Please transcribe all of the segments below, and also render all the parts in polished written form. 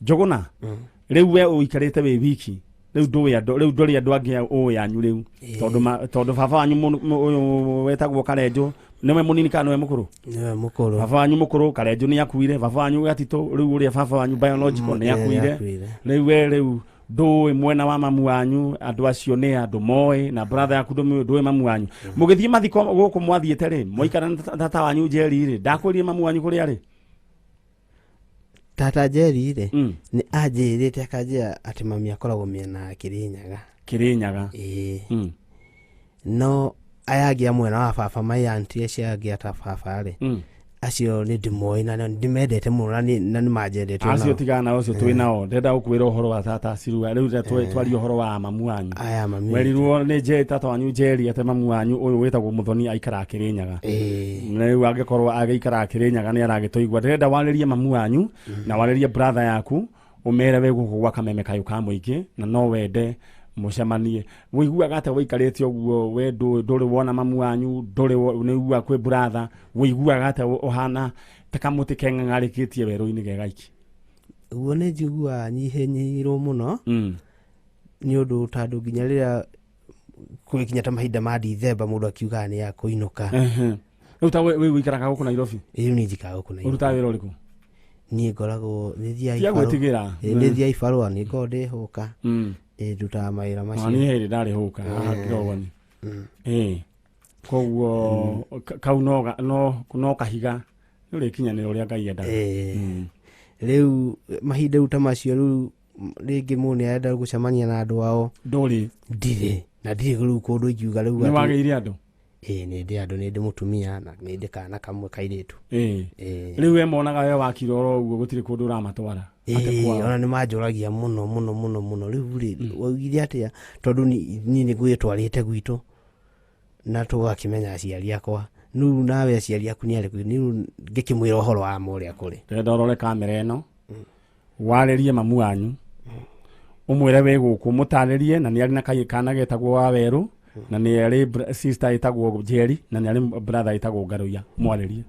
Njogona riu we uikarite we wiki riu nduri andu angi o yanyu riu tondu baba wanyu wetagwo Karenjo niwe munini kana niwe mukuru baba wanyu mukuru Karenjo ni akuire baba wanyu Gatito riu uria baba wanyu biological ni akuire riu ndui mwena wa mamu wanyu andu acio ni andu moe na brother yaku ndui mamu wanyu mugithie mathiko guku mwathiete ri moikara tata wanyu Njeri ri ndakwirie mamu wanyu kuri ari tata Njeri ri ni anjirite akanjira ati mami akoragwo miena Kirinyaga no ayagia mwena wa baba mai anti aciagia ta baba ri acio ni ndimoi na ndimendete muno na ni manjendete acio tigana ucio twinao ndenda gukwira uhoro wa tata Sirua riu twari uhoro wa mamu wanyu werirwo ni tata wanyu Njeri ate mamu wanyu uyu wetagwo Muthoni aikara Kirinyaga riu angikorwo agikara Kirinyaga ni aragitoigwa ndenda waririe mamu wanyu na waririe brother yaku umere we guku gwa Kameme kayu ka muingi na no wende mucemanie wiguaga ate wikarite oguo we nduri wona mamu wanyu nduri nigua kwi brother wiguaga ate ohana takamuti keng'ang'arikitie weru-ini gegaiki uguo ni njigua nyihinyirwo muno ni undu tandu nginya riria kugikinya ta mahinda ma December mundu akiuga ni ya kuinuka riu ta we wikaraga guku Nairobi riu ni njikaga guku Nairobi uruta wira uriku ni ngoragwo ni thia gwitigira ni thia ibarua ni ngode huka duta mawira macio ni heri ndari huka kirogoni koguo kau no kahiga uri kinyanira uria Ngai enda riu mahinda uta macio riu ringi muni enda gucemania na andu ao nduri ndire na ndire riu kundu ingiuga riu ni wageire andu ni ndi andu ni ndi mutumia na ni ndi kana kamwe kairitu riu we monaga we wakiroro uguo gutiri kundu uramatwara ona ni manjuragia muno riu waugire atia tondu ni ngwitwarite gwitu na tugakimenya aciari akwa nu nawe aciari aku ni ariku ni ngikimwira uhoro wa moria kuri ndorore kamera eno waririe mamu wanyu umwire we guku mutaririe na ni ari na kana getagwo wa weru na ni ari sister itagwo Njeri na ni ari brother itagwo Ngaruya mwaririe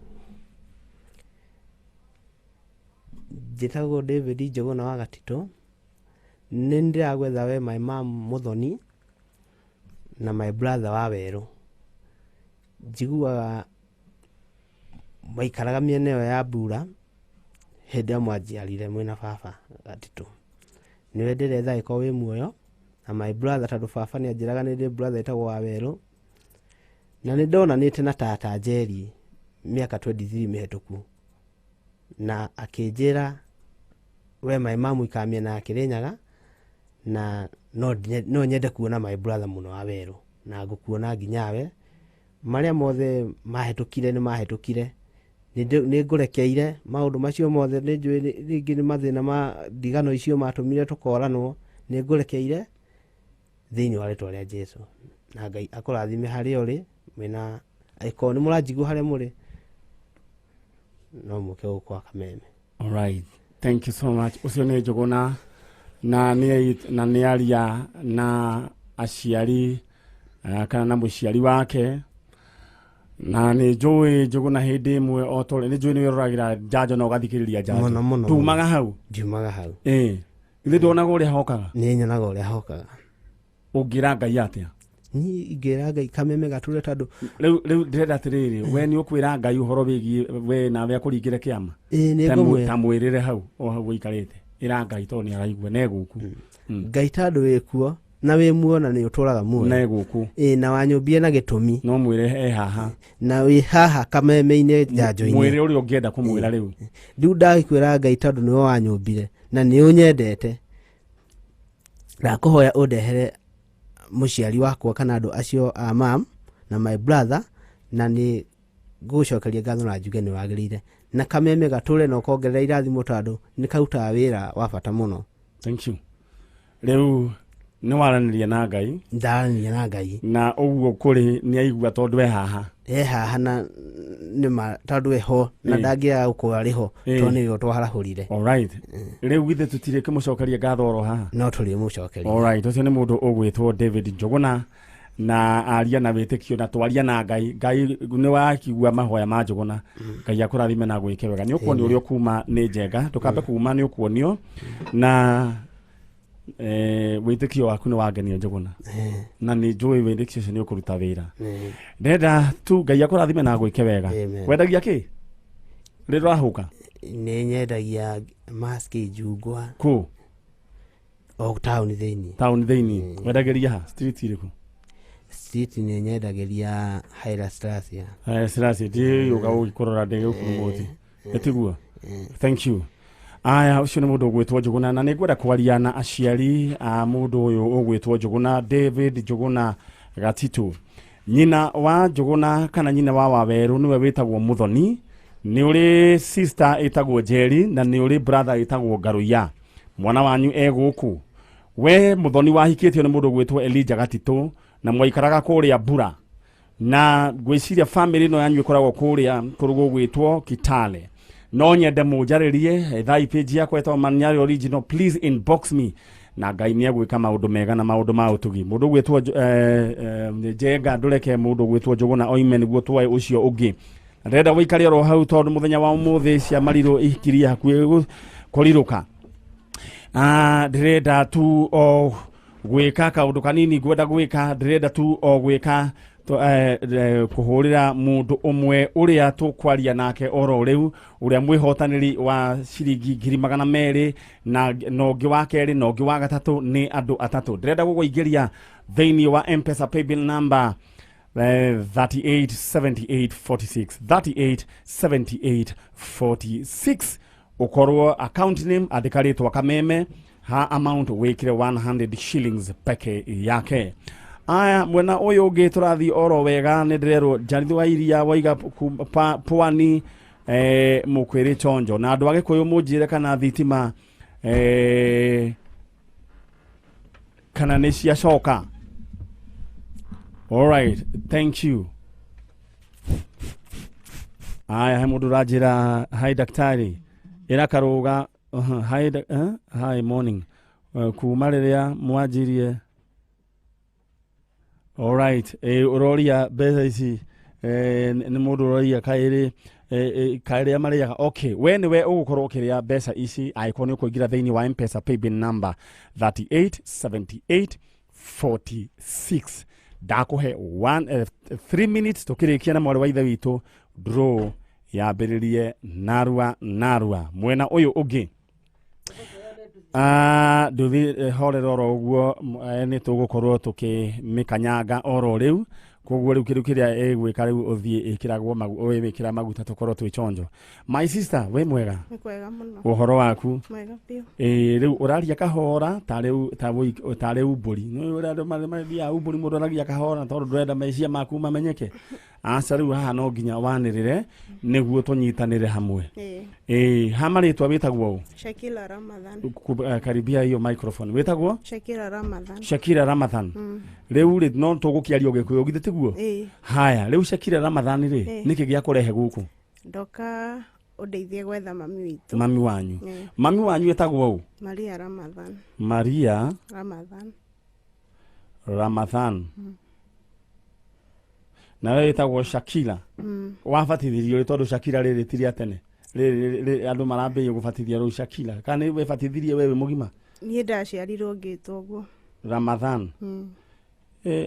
jitagwo David Njogona wa Gatito ni ndiragwetha we my mom Muthoni na my brother wa weru njiguaga maikaraga miene yo ya Mbura hende mwanjiarire mwina baba Gatito niwe ndiretha iko wi muoyo na my brother tandu baba ni anjiraga ni ndi brother itagwo wa weru na ni ndonanite na tata Njeri miaka 23 mihituku na akinjira we my mom ikamia na Kirinyaga na no nyende kuona my brother muno wa weru na ngukuona nginyawe maria mothe mahetukire ni mahetukire ni ngurekeire maundu macio mothe ni njui ringi ni mathina ma ndigano icio matumire tukoranwo ni ngurekeire thiini wa ritwa ria Jesu na Ngai akurathime hari uri mwina aiko ni muranjigu hari muri no muke ukwa Kameme. All right, thank you so much. Ucio ni Njogona na ni aria na aciari kana na muciari wake na ni njui Njogona hindi imwe otore ni njui ni wiragira njanjo na ugathikiriria njanjo tumaga hau ithe ndonaga uria hokaga ni nyonaga uria hokaga ungira Ngai atia ni ngira Ngai Kameme gature tandu riu ndirenda atiriri we ni ukwira Ngai uhoro wigi we na we akuringire kiama ni ngomwe tamwirire hau o hau ikarite ira Ngai to ni araigua ne guku Ngai tandu wikuo na we muona ni uturaga muo ne guku na wanyumbie na gitumi no mwire haha na we haha Kameme-ine njanjo-ini mwire uri ungienda kumwira riu ndagikwira Ngai tandu ni wanyumbire na ni unyendete na kuhoya undehere muciari wakwa kana andu acio a mam na my brother na ni gucokeria ngatho na njuge ni wagirire na Kameme gature no kongerera irathimo tandu ni kauta wira wa bata muno. Thank you. Riu ni waraniria na Ngai ndaraniria na Ngai na uguo kuri ni aigua tondu haha haha na ni ma tandu ho na ndagia uko ariho to ni yo twarahurire. All right, riu githe tutire kimucokeria ngatho ro haha no turi mucokeria. All right, ucio ni mundu ugwitwo David Njogona na aria na witikio na twaria na ngai ni wakigua mahoya ma njuguna ngai akurathime na gwike wega ni ukwoni uri kuma ni njega tukambe kuma ni ukwonio na witikio waku ni wagenia njuguna na ni njui witikio cio ni ukuruta wira ndenda tu ngai akurathime na gwike wega wendagia ki rirahuka ni nyendagia maski njungwa ku o town thini wendagiria ha street iriku street ni nyendagiria Haile Selassie ndi yoga ugikorora ndege ukumuthi etigua thank you aya ucio ni mundu gwitwo Njuguna na ningwenda kwaria na aciari a mundu uyu ugwitwo Njuguna David Njuguna Gatitu nyina wa Njuguna kana nyina wa Waweru niwe witagwo Muthoni ni uri sister itagwo Njeri na ni uri brother itagwo Ngaruya mwana wanyu eguku we Muthoni wahikitio ni mundu gwitwo Elijah Gatitu na mwaikaraga kuria Bura na gwiciria family no yanyu ikoragwo kuria kurugo gwitwo Kitale no nyende mujaririe thai page yakwa etwa Man Nyari original please inbox me na ngai ni agwika maundu mega na maundu ma utugi mundu gwitwo Njenga ndureke mundu gwitwo Njuguna oime niguo twae ucio ungi ndenda wikaria ro hau tondu muthenya wa umuthi cia mariro ihikiria hakuhi kuriruka ndirenda tu o gwika kaundu kanini gwenda gwika ndirenda tu o gwika kuhurira mundu umwe uria tukwaria nake oro riu uria mwihotaniri wa ciringi 200 na nongi wa keri nongi wa gatatu ni andu atatu ndirenda gugwingiria thiini wa M-Pesa paybill number 387846 ukorwo account name andikaritwa Kameme ha amount wikire 100 shillings peke yake aya mwena uyu ungi turathi oro wega ni ndirero Jarithi wa iria waiga Pwani mukwiri chonjo na andu agikuyu munjire kana thitima kana ni cia coka all right thank you aya he mundu rajira hai daktari ira karuga hi morning kuma riria mwanjirie all right uroria beza ici ni mundu uroria kairi amaria okay we ugukorwo kiria besa ici icon ni kuingira thiini wa M-Pesa paybill number 387846 ndakuhe 3 minutes tukirikia na mwari wa ithe witu draw yambiririe narua mwena uyu ungi nduthi horera oro uguo ni tugukorwo tukimikanyanga oro riu koguo riu kiria egwika riu uthie ikiragwo wikira maguta tukorwo twi chonjo my sister we mwega mwega muno uhoro waku mwega pio riu uraria kahora ta riu mburi no uraria maria mburi mundu aragia kahora tondu ndurenda meciria maku mamenyeke aca riu haha no nginya wanirire niguo tunyitanire hamwe hamaritwa witagwo Shakila Ramadhan karibia hiyo microphone witagwo Shakira Ramadhan riu ri no tugukiaria ugikuyu githe tiguo haya riu Shakira Ramadhan ri niki gia kurehe guku ndoka udeithie gwetha mami witu mami wanyu etagwo Maria Ramadhan na wewe etagwo Shakira wabatithirio ri tondu Shakira riri tiria tene andu marambe gubatithia ru Shakira kana we batithirie wewe mugima ni ndaciarirwo ngitwo guo Ramadhan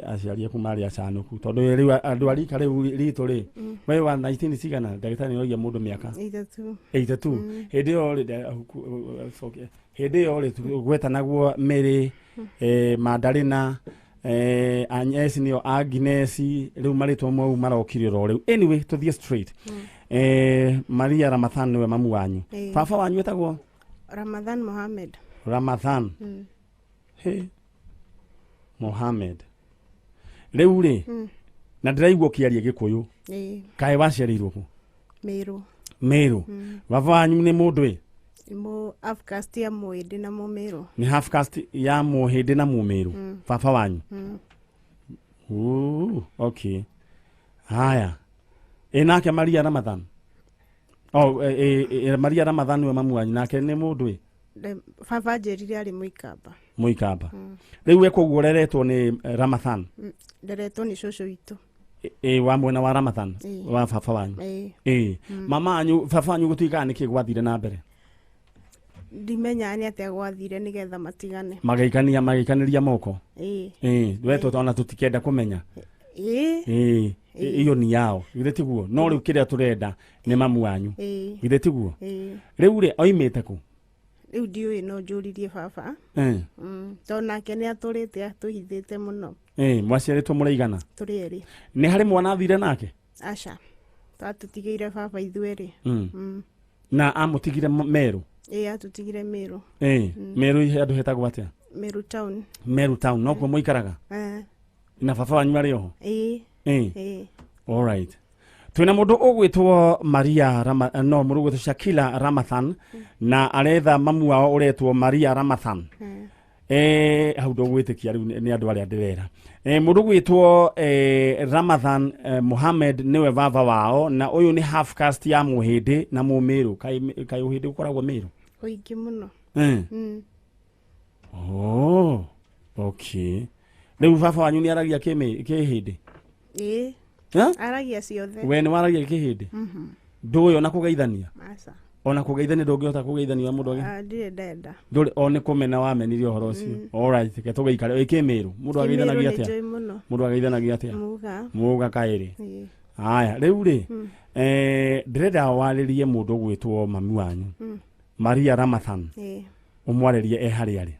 aciaria kuma ria canuku tondu riu andu arika riu ritu ri we wa 19 cigana ndagitari nogia mundu miaka 82 hindi yo ri gweta naguo Mary Madarina Agnes niyo Agnes riu maritwa mau marokire ro riu anyway tuthie straight Maria Ramadhan niwe mamu wanyu baba wanyu etagwo Ramadhan Mohamed Mohamed riu ri na ndiraigua kiaria gikuyu kae waciarirwo ku Meru baba wanyu ni mundu half caste ya Muhindi na Mumeru ni half caste ya Muhindi na Mumeru baba wanyu okay haya nake Maria Ramadhan Maria Ramadhan we mamu wanyu nake ni mundu baba njerire ari muikamba Muikamba. Riu we koguo reretwo ni Ramadhan. Nderetwo ni cucu witũ. Wa mwena wa Ramadhan wa baba wanyu. Mama anyu baba wanyu gutuikaga niki gwathire na mbere. Ndimenya ni atia gwathire nigetha matigane. Magikaniria moko. Wetwo tona tutikenda kumenya. Iyo ni yao. Githe tiguo. No riu kiria turenda ni mamu wanyu. Githe tiguo. Riu ri oimite ku. Riu ndiũĩ no njũririe baba. Tondũ nake nĩ atũrĩte atũhithĩte mũno. Mwaciarĩtwo mũraigana? Tũrĩ erĩ. Nĩ harĩ mwana athire nake? Aca. Twatũtigĩire baba ithuerĩ. Na amũtigire Meru? Atũtigire Meru. Meru andũ hetagwo atĩa? Meru town. Meru town, no kuo mũikaraga? Na baba wanyu arĩ oho? All right. Twina mundu ugwitwo Maria no mundu ugwitwo Shakila Ramadhan na aretha mamu wao uretwo Maria Ramadhan. Hau ndogwitikia riu ni andu aria ndirera. Mundu ugwitwo Ramadhan Mohammed niwe baba wao na uyu ni half caste ya Muhindi na Mumiru. Kai Uhindi ukoragwo Miru? Oingi muno. Oh. Okay. Riu baba wanyu ni aragia Kihindi? Aragia ciothe. We ni waragia Kihindi? Nduĩ ona kugeithania? Aca. Ona kugeithania ndũngĩhota kugeithania mundu age? Ndirĩ ndenda. Ndũrĩ one kumena wamenirie uhoro ucio. All right, ke tugeikare Kimiru. Mundu ageithanagia atia? Mundu ageithanagia atia? Muga kairi. Haya, riu ri ndirenda warĩrie mundu ugwitwo mami wanyu. Maria Ramadhan. Umwarĩrie hari ari.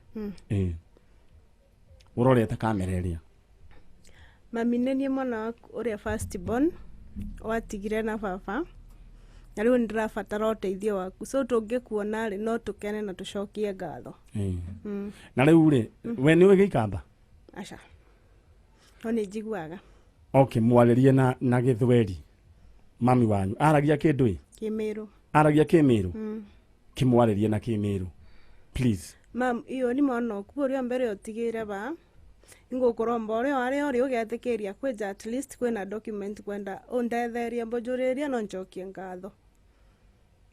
Urorete kamera iria. Mami nĩ mwana waku ũrĩa first born watigire na baba. Na riu ndirabatara ũteithio waku. So tũngĩkuona rĩ no tũkene na tũcokie ngatho. Na riu rĩ we nĩ wĩ Gĩkamba? Aca. No nĩ njiguaga. Okay, mwarĩrie na Gĩthweri. Mami wanyu aragia kĩndũ ĩ? Kĩmĩrũ. Aragia Kĩmĩrũ? Kimwarĩrie na Kĩmĩrũ. Please. Mam, iyo ni mwana waku ũrĩa mbere ũtigĩre ba. Ngũkũromba ũrĩa ũrĩ ũgetĩkĩria kwĩja at least kwĩna document kwenda ũndetherie mbũjũrĩria no njokie ngatho.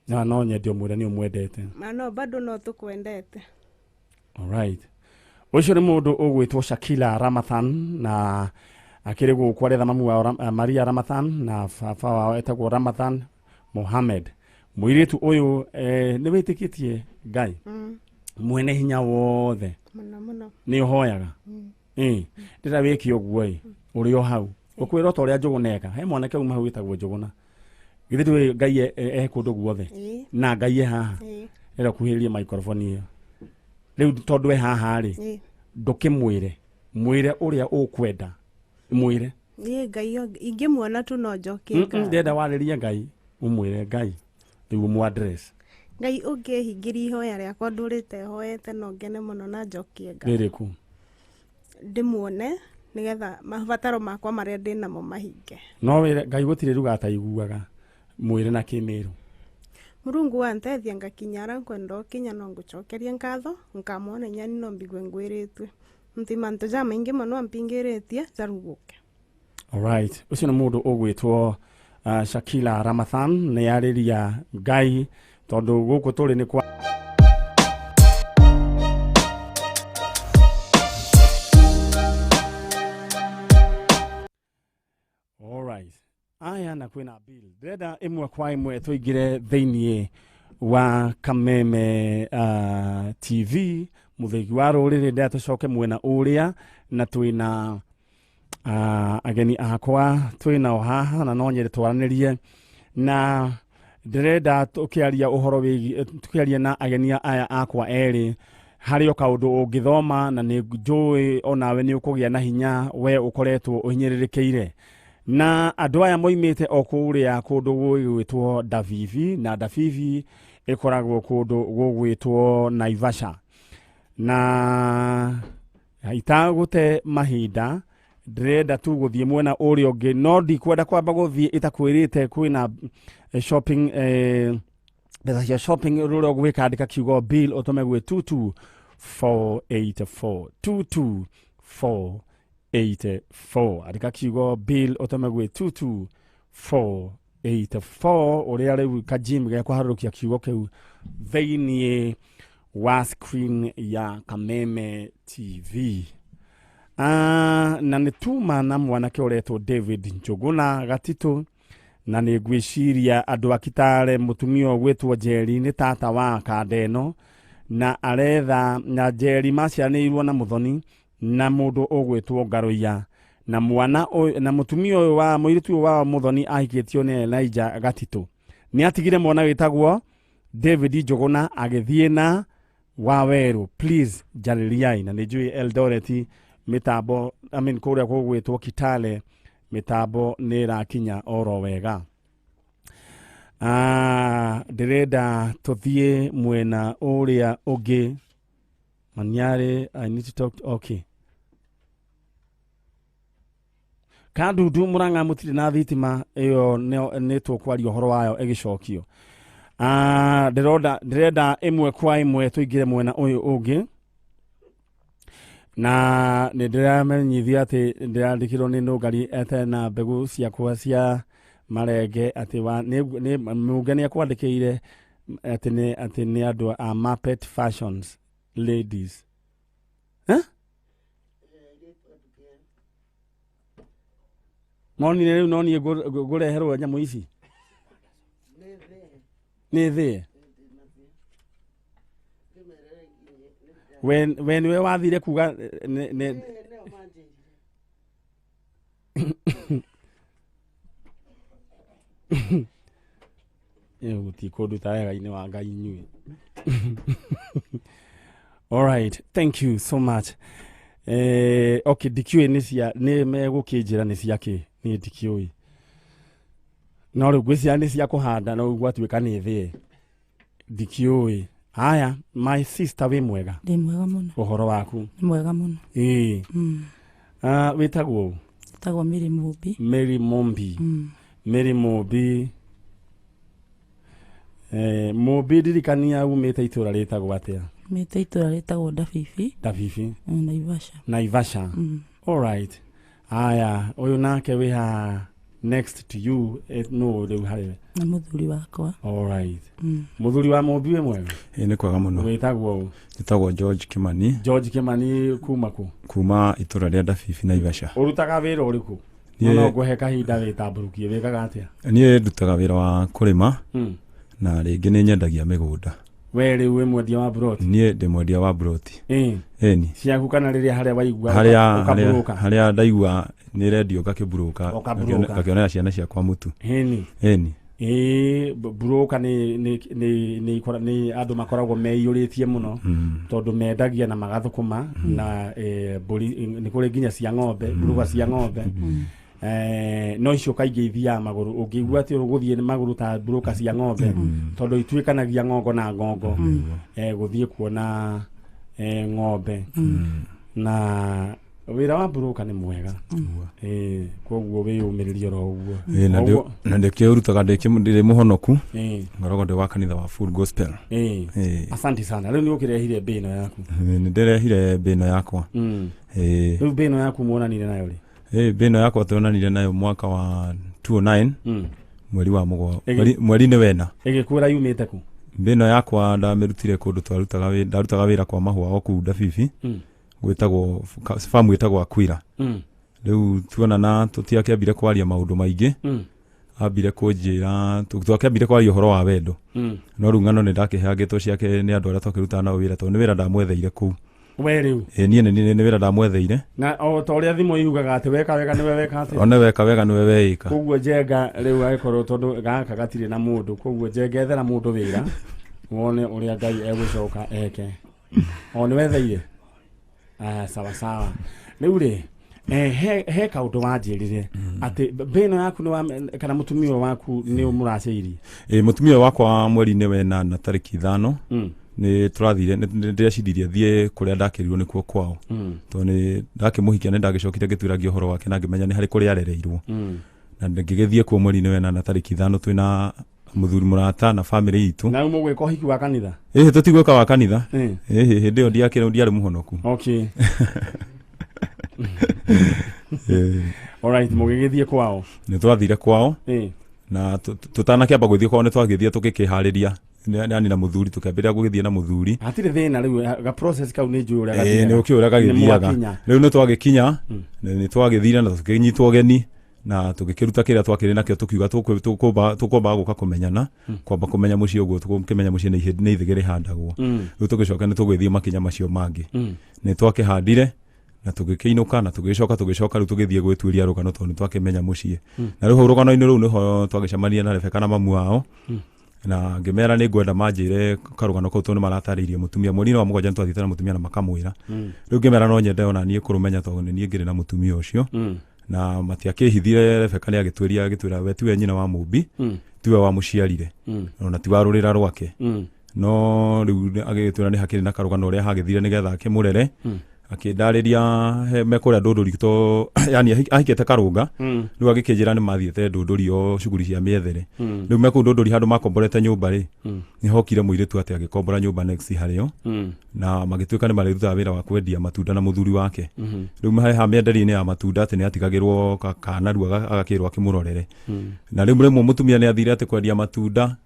No nyende ũmwĩre nĩ ũmwendete. No bado no tũkwendete. All right. Ũcio nĩ mũndũ ũgwĩtwo Shakila Ramadhan na akĩrĩ gũkũ aretha mamu wa Maria Ramadhan na baba wao etagwo Ramadhan Mohammed. Mũirĩtu ũyũ nĩ wĩtĩkĩtie Ngai? Mwene hinya wothe. Mũno. Nĩ ũhoyaga? Ndĩra wĩki ũguo ĩ ũrĩ o hau. Ũkwĩra ta ũrĩa Njũgũna he mwanake uma hau wĩtagwo Njũgũna. Githĩ ndũĩ Ngai kũndũ guothe? Na Ngai haha. Ĩra kuhĩrĩrie microphone ĩyo. Rĩu tondũ haha rĩ ndũkĩmwĩre ũrĩa ũkwenda. Mwĩre. Ngai ingĩmuona tu no njokie ngatho. Ndenda warĩrie Ngai ũmwĩre Ngai rĩu mu address. Ngai ũngĩhingĩria ihoya rĩakwa ndũrĩte hoete no ngene mũno na njokie ngatho. Rĩrĩkũ? Ndĩmuone nigetha mabataro makwa marĩa ndĩ namo mahinge. No wĩre Ngai gũtirĩ ruga ataiguaga. Mwĩre na Kĩmĩrũ. Murungu wanteithia ngakinyara kwenda kinya no ngucokeria ngatho nkamwona nyani no mbigwe ngwĩrĩtwe. Mantu ja maingi mũno ampingĩrĩtie jaruguke. All right. Ucio nĩ mũndũ ũgwĩtwo Shakila Ramadhan nĩ yarĩria Ngai tondũ gũkũ tũrĩ nĩ kwa All right. Aya na kwĩna bill. Ndĩrenda ĩmwe kwa ĩmwe tũingĩre thĩinĩ wa Kameme TV muthegi wa rũrĩrĩ ndĩrenda tũcoke mwena ũrĩa na twĩna ageni akwa twĩnao haha na no nyende twaranĩrie na ndĩrenda tũkĩaria ũhoro wĩgiĩ tũkĩaria na ageni aya akwa erĩ harĩ o kaũndũ ũngĩthoma na nĩ njũĩ onawe nĩ ũkũgĩa na hinya we ũkoretwo ũhinyĩrĩrĩkĩire na andũ aya moimĩte o kũrĩa kũndũ gwĩtwo Davivi na Davivi ĩkoragwo kũndũ gwĩtwo Naivasha na itagũte mahinda ndĩrenda tu gũthiĩ mwena ũrĩa ũngĩ no ndikwenda kwamba gũthiĩ ĩtakwĩrĩte kwĩna shopping mbeca cia shopping rũrĩa ũgwĩkandĩka kiugo bill ũtũme gwĩ 22484 22484 andĩka kiugo bill ũtũme gwĩ 22484 ũrĩa rĩu kajim gĩa kũharũrũkia kiugo kĩu thĩinĩ wa screen ya Kameme TV. Na nĩ tuma na mwanake ũretwo David Njuguna Gatito, na nĩ ngwĩciria andũ akitare mũtumia gwĩtwo Njeri nĩ tata wa Kandeno, na aretha na Njeri macianĩirwo na Muthoni na mũndũ ũgwĩtwo Ngaruiya, na mwana na mũtumia ũyũ wa mũirĩtu wa Muthoni ahikĩtio nĩ Elijah Gatito. Nĩ atigire mwana wĩtagwo David Njuguna agĩthiĩ na Waweru. Please jaririai, na nĩ njui Eldoret mitambo kũrĩa kũgwĩtwo Kitale mitambo nĩ rakinya oro wega. Ndĩrenda tũthiĩ mwena ũrĩa ũngĩ. Man Nyari, I need to talk to, okay. Kandudu Murang'a mũtirĩ na thitima ĩyo nĩ tũkwaria ũhoro wayo ĩgĩcokio. Ndĩrenda ĩmwe kwa ĩmwe tũingĩre mwena ũyũ ũngĩ. Na nĩndĩramenyithia atĩ ndĩrandĩkirwo nĩ Nũngari ete na mbegũ ciakwa cia marenge atĩ Mũnge nĩ akwandĩkĩire atĩ nĩ andũ a Marpet Fashions ladies. Moni rĩu no niĩ ngũreherwo nyamũ ici nĩ thĩ. We nĩwe wathire kuga gũti kũndũ ta wega-inĩ wa Ngai inyuĩ. All right, thank you so much. Okay, ndikiũĩ nĩ megũkĩnjĩra nĩ ciakĩ, niĩ ndikiũĩ. No rĩu ngwĩciria nĩ cia kũhanda no gwatuĩka nĩ thĩ. Ndikiũĩ. Haya, my sister wĩ mwega? Ndĩ mwega mũno. Ũhoro waku? Nĩ mwega mũno. Wĩtagwo? Wĩtagwo Mary Mumbi. Mary Mumbi. Mary Mumbi. Mumbi ndirikania umĩte itũra rĩtagwo atĩa? Umĩte itũra rĩtagwo Dabibi. Dabibi? Naivasha. Naivasha. All right. Haya, ũyũ nake wĩha next to you no rĩu harĩ na mũthuri wakwa. All right. Mũthuri wa Mumbi wĩ mwega? Nĩ kwega mũno. Wĩtagwo? Wĩtagwo George Kimani. George Kimani kuma kũ? Kuma itũra rĩa Dabibi Naivasha. Ũrutaga wĩra ũrĩkũ? No ngũhe kahinda wĩtamburukie wĩkaga atĩa? Niĩ ndutaga wĩra wa kũrĩma na rĩngĩ nĩ nyendagia mĩgũnda. We rĩu wĩ mwendia wa buroti? Niĩ ndĩ mwendia wa buroti. Ĩni. Ciaku kana rĩrĩa harĩa waigua harĩa ndaigua nĩ rendio ngakĩburũka ngakĩonera ciana ciakwa mũtu. Ĩni. Buroka nĩ andũ makoragwo meiyũrĩtie mũno tondũ mendagia na magathũkũma na mbũri nĩ kũrĩ nginya cia ng'ombe, buroka cia ng'ombe. No icio kaingĩ ithiaga magũrũ, ũngĩigua atĩ ũgũthiĩ magũrũ ta buroka cia ng'ombe tondũ ituĩkanagia ng'ongo na ng'ongo gũthiĩ kuona ng'ombe. Na wĩra wa buroka nĩ mwega. Koguo wĩyũmĩrĩrie oro ũguo. Na ndĩkĩũrutaga ndĩ mũhonoku, ngoragwo ndĩ wa kanitha wa Full Gospel. Asante sana. Rĩu nĩ ũkĩrehire mbĩ ĩno yaku? Nĩ ndĩrehire mbĩ ĩno yakwa. Rĩu mbĩ ĩno yaku muonanire nayo rĩ? Mbĩ ĩno yakwa tuonanire nayo mwaka wa 2009 mweri-inĩ wena. Ĩgĩkwĩra yumĩte kũ? Mbĩ ĩno yakwa ndamĩrutire kũndũ ndarutaga wĩra kwa mahũa o kũu Dabibi. Gwĩtagwo famu ĩtagwo Akwira. Rĩu tuonana tũtiakĩambire kwaria maũndũ maingĩ. Ambire kũnjĩra twakĩambire kwaria ũhoro wa wendo. No rĩu ng'ano nĩ ndakĩheagĩtwo ciake nĩ andũ arĩa twakĩrutaga nao wĩra tondũ nĩ wĩra ndamwetheire kũu. We rĩu? Niĩ nĩ wĩra ndamwetheire. Na o ta ũrĩa thimũ yugaga atĩ weka wega nĩwe weka atĩ? One weka wega nĩwe weĩka. Koguo njenga rĩu agĩkorwo tondũ gaka gatirĩ na mũndũ, koguo njenga ethera mũndũ wĩra wone ũrĩa Ngai egũcoka eke. O nĩ wetheire? Sawa sawa. Rĩu rĩ he kaũndũ wanjĩrire atĩ mbĩ ĩno yaku kana mũtumia waku nĩ mũracĩirie? Mũtumia wakwa mweri-inĩ wena na tarĩki 5 nĩ tũrathire ndĩrecidirie thiĩ kũrĩa ndakĩrirwo nĩkuo kwao tondũ nĩ ndakĩmũhikia nĩ ndagĩcokire ngĩtuĩragia ũhoro wake na ngĩmenya nĩ harĩ kũrĩa arereirwo na ngĩgĩthiĩ kuo mweri-inĩ wena na tarĩki 5 twĩna mũthuri mũrata na family itu. Na mũgwĩka ũhiki wa kanitha? Tũtigwĩka wa kanitha. Hĩndĩ ĩyo ndiarĩ mũhonoku. Okay. Alright, mũgĩgĩthiĩ kwao? Nĩ twathire kwao. Na tũtanakĩamba gũthiĩ kwao nĩ twagĩthiĩ tũgĩkĩharĩria yani na muthuri tukambira gugithie na muthuri atire thina riu ga process kau ni njui uria gathia ni ukio uria gagithiaga riu ni twagikinya ni twagithira na tukinyitwo geni na tugikiruta kiria twakiri nakio tukiuga tukomba guka kumenyana kwamba kumenya mucie uguo tukimenya mucie ni ithigiri handagwo riu tugicoka ni tugithie makinya macio mangi ni twakihandire na tugikiinuka na tugicoka riu tugithie gwituiria rugano tondu twakimenya mucie na riu rugano-ini riu niho twagicemania na Rebeka na mamu wao na ngimera ni ngwenda manjire karugano kau tondu marataririe mutumia mweri wa mugwanja twathiite na mutumia na makamwira riu ngimera no nyende ona nie kurumenya tondu ni ngire na mutumia ucio na matiakihithire Rebeka ni agitwira we tiwe nyina wa mumbi tiwe wa muciarire ona ti wa rurira rwake no riu agitwira ni hakiri na karugano uria hagithire nigetha akimurere akindariria mekuria ndunduri to yani ahikete karunga riu agikinjira ni mathiete ndunduri o shuguri cia miethere riu meku ndunduri handu makomborete nyumba ri ni hokire muiritu ati agikombora nyumba next hario na magituika ni mariruta wira wa kwendia matunda na muthuri wake riu ha mienderi-ini ya matunda ati ni atigagirwo kana riu agakirwo akimurorere na riu mremo mutumia ni athire ati kwendia matunda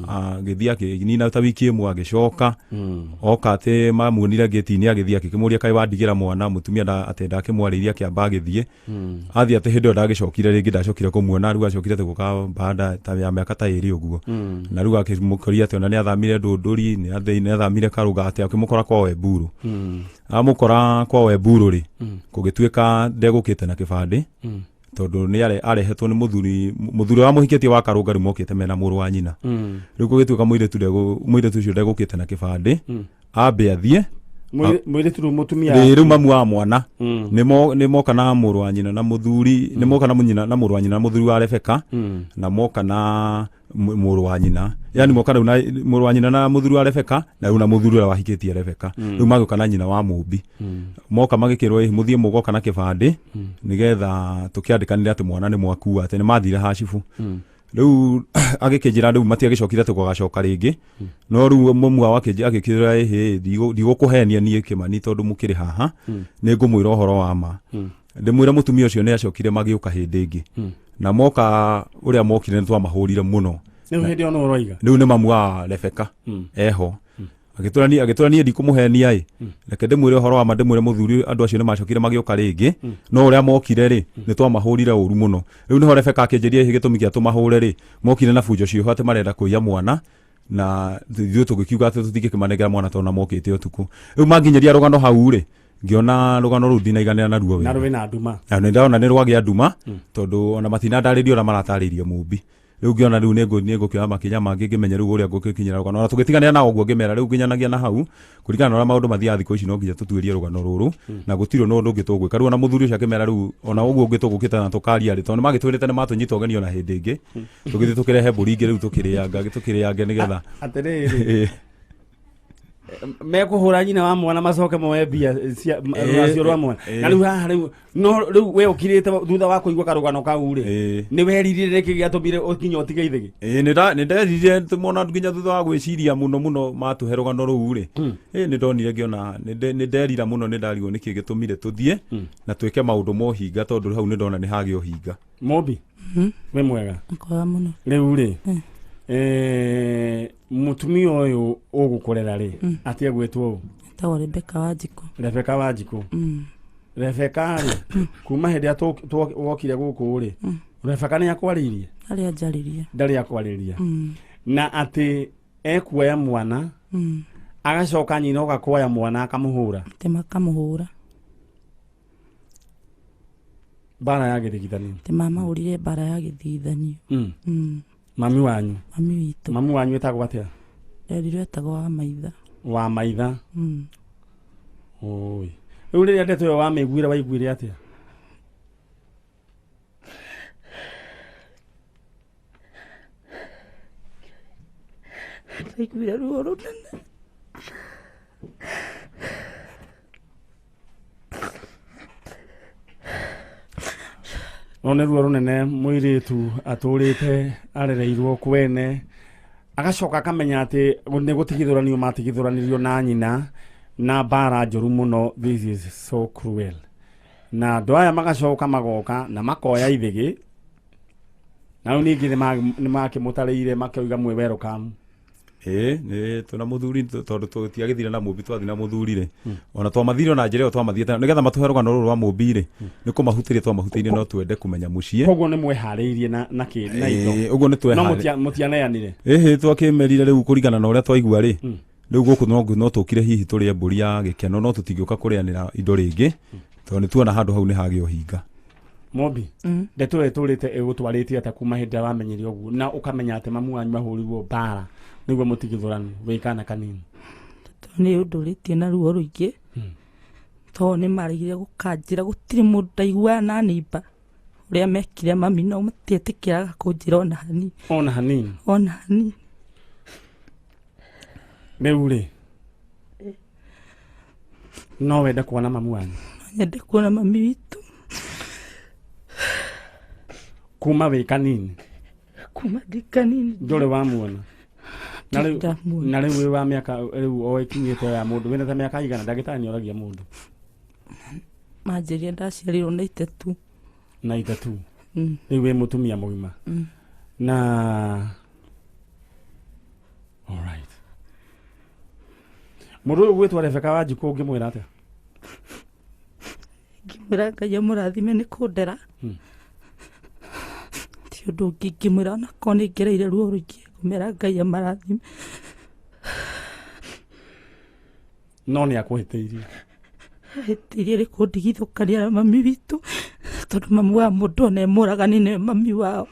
agithia akinina ta wiki imwe agicoka oka ati mamuonire geti-ini agithia akimuria kai wandigira mwana mutumia atenda akimwariria akiamba agithie athia ati hindi ndagicokire ringi ndacokire kumuona riu acokire ati guka baada ta ya miaka ta iri uguo na riu akimukoria ati ona ni athamire ndunduri ni athamire karuga ati akimukora kwa Weburu amukora kwa Weburu ri kugituika ndegukite na kibandi tondu ni arehetwo ni muthuri wa muhikitie wa karunga rimokite mena muru wa nyina riu kugituika muiretu ucio ndegukite na kibandi ambe athie muiretu mutumia riu mamu wa mwana ni moka na muru wa nyina na muthuri ni moka na munyina na muru wa nyina na muthuri wa Rebeka na moka na muru wa nyina yani moka na muru wa nyina na muthuri wa Rebeka na una muthuri wa hikitie Rebeka riu maguka na nyina wa mumbi moka magikirwo muthie mugoka na kibandi nigetha tukiandikanire ati mwana ni mwakua ati ni mathire hashifu riu agikinjira riu matiagicokire tugogacoka ringi no riu mamu wake agikira ndigukuhenia nie kimani tondu mukiri haha ni ngumwira uhoro wa ma ndimwira mutumia ucio ni acokire magiuka hindi ingi na moka uria mokire ni twamahurire muno riu hindi ono uroiga riu ni mamu wa Rebeka eho agiturania ndikumuhenia reke ndimwire uhoro wa ma ndimwire muthuri andu acio ni macokire magiuka ringi no uria mokire ri ni twamahurire uru muno riu niho Rebeka akinjirie gitumi kia tumahure ri mokire na bunjo cio ati marenda kuiya mwana na ithuĩ tugikiuga ati tutingĩkĩmanengera mwana tondũ mokĩte ũtukũ riu manginyeria rugano hau ri ngiona rugano ru ndinaiganira na ruo na rwina nduma na ndaona ni rwagia nduma tondu ona matinandaririo na marataririo mumbi riu ngiona riu ningukioya makinya mangi ngimenya riu uria ngukikinyira rugano na tugitiganira na uguo ngimera riu nginyanagia na hau kurigana na maundu mathia thikũ ici no nginya tutuirie rugano ruru na gutiro no ndungi tugwika riu ona muthuri ucio akimera riu ona uguo ngitugukita na tukaria ri tondu magitwirite ni matunyita ũgeni ona hindi ingi tugithi tukirehe mburi ingi riu tukirianga nigetha atiriri mekuhura nyina wa mwana macoke moe mbia cia rwa mwana na riu haha riu we ukirite thutha wa kuigua karugano kau ri ni weririre niki giatumire ukinya utige ithigi ni nderire tumona nginya thutha wa gwiciria muno matuhe rugano ruu ri ni ndonire ngiona ni nderira muno ni ndarigwo niki gitumire tuthie na twike maundu mohinga tondu hau ni ndona ni hagio hinga mobi we mwega kwa muno riu ri mutumia uyu ugukorera ri atia gwetwo tawo Rebeka Wanjiku Rebeka ri kuma hindi wokire guku ri Rebeka ni akwaririe ndari akwariria na ati ekuoya mwana agacoka nyina ugakoya mwana akamuhura makamuhura bara ya githigithanio mama urire bara ya githigithanio mami wanyu witu mami wanyu etagwo atia nderirwo etagwo wa maitha oi riu riria ndeto yo wamiguire waiguire atia ndaiguire ruo runene one ruo runene muiritu aturite arereirwo kwene agacoka akamenya ati ni gutigithuranio matigithuranirio na nyina na bara njuru muno. This is so cruel. Na andu aya magacoka magoka na makoya ithigi na ningi ni makimutariire makiuga mwe welcome nĩ tuna muthuri tondu tutiagithire na mumbi twathi na muthuri ri ona twamathire na njira twamathiete nigetha matuhe rugano ruru rwa mumbi ri ni kumahutiria twamahutiirie no twende kumenya mucie koguo ni mwehariirie na indo uguo ni tweharĩirie no mutianeanire twakimerire riu kuringana na uria twaigua ri riu guku no tukire hihi turie mburi ya gikeno no tutingĩũka kũrĩanĩra indo rĩngĩ tondũ nĩ tuona handũ hau nĩ hagĩa ũhinga Mobi ndeto ĩtũrĩte ĩgũtwarĩtie ata kuma hĩndĩ wamenyire ũguo na ũkamenya atĩ mamu wanyu mahũrirwo bara nĩguo mũtigithũrani wĩkana kanini nĩ ũndũrĩtie na ruo rũingĩ tondũ nĩ marĩgire gũkanjĩra gũtirĩ mũndũ ndaiguaga na nĩimba ũrĩa mekire mami no matietĩkĩraga kũnjĩra ona hanini rĩu rĩ no wende kuona mamu wanyu nyende kuona mami witũ kuma wĩ kanini kuma ndĩ kanini ndũrĩ wamuona na rĩu wĩ wa mĩaka rĩu oĩkinyĩte ya mũndũ wĩna ta mĩaka igana ndagĩtarĩ nĩ oragia mũndũ manjĩria ndaciarirwo na itatu rĩu wĩ mũtumia mũgima na alright mũndũ ũyũ gwĩtwo Rebeka Wanjikũ ũngĩmwĩra atĩa ngĩmwĩra Ngai amũrathime nĩ kũndera ti ũndũ ũngĩ ngĩmwĩra ona korwo nĩ ngereire ruo rũingĩ ngũmwĩra Ngai amarathime no nĩ akũhĩtĩirie ahĩtĩirie rĩ kũndigithũkania na mami witũ tondũ mamu wa mũndũ ona mũragani nĩ mami wao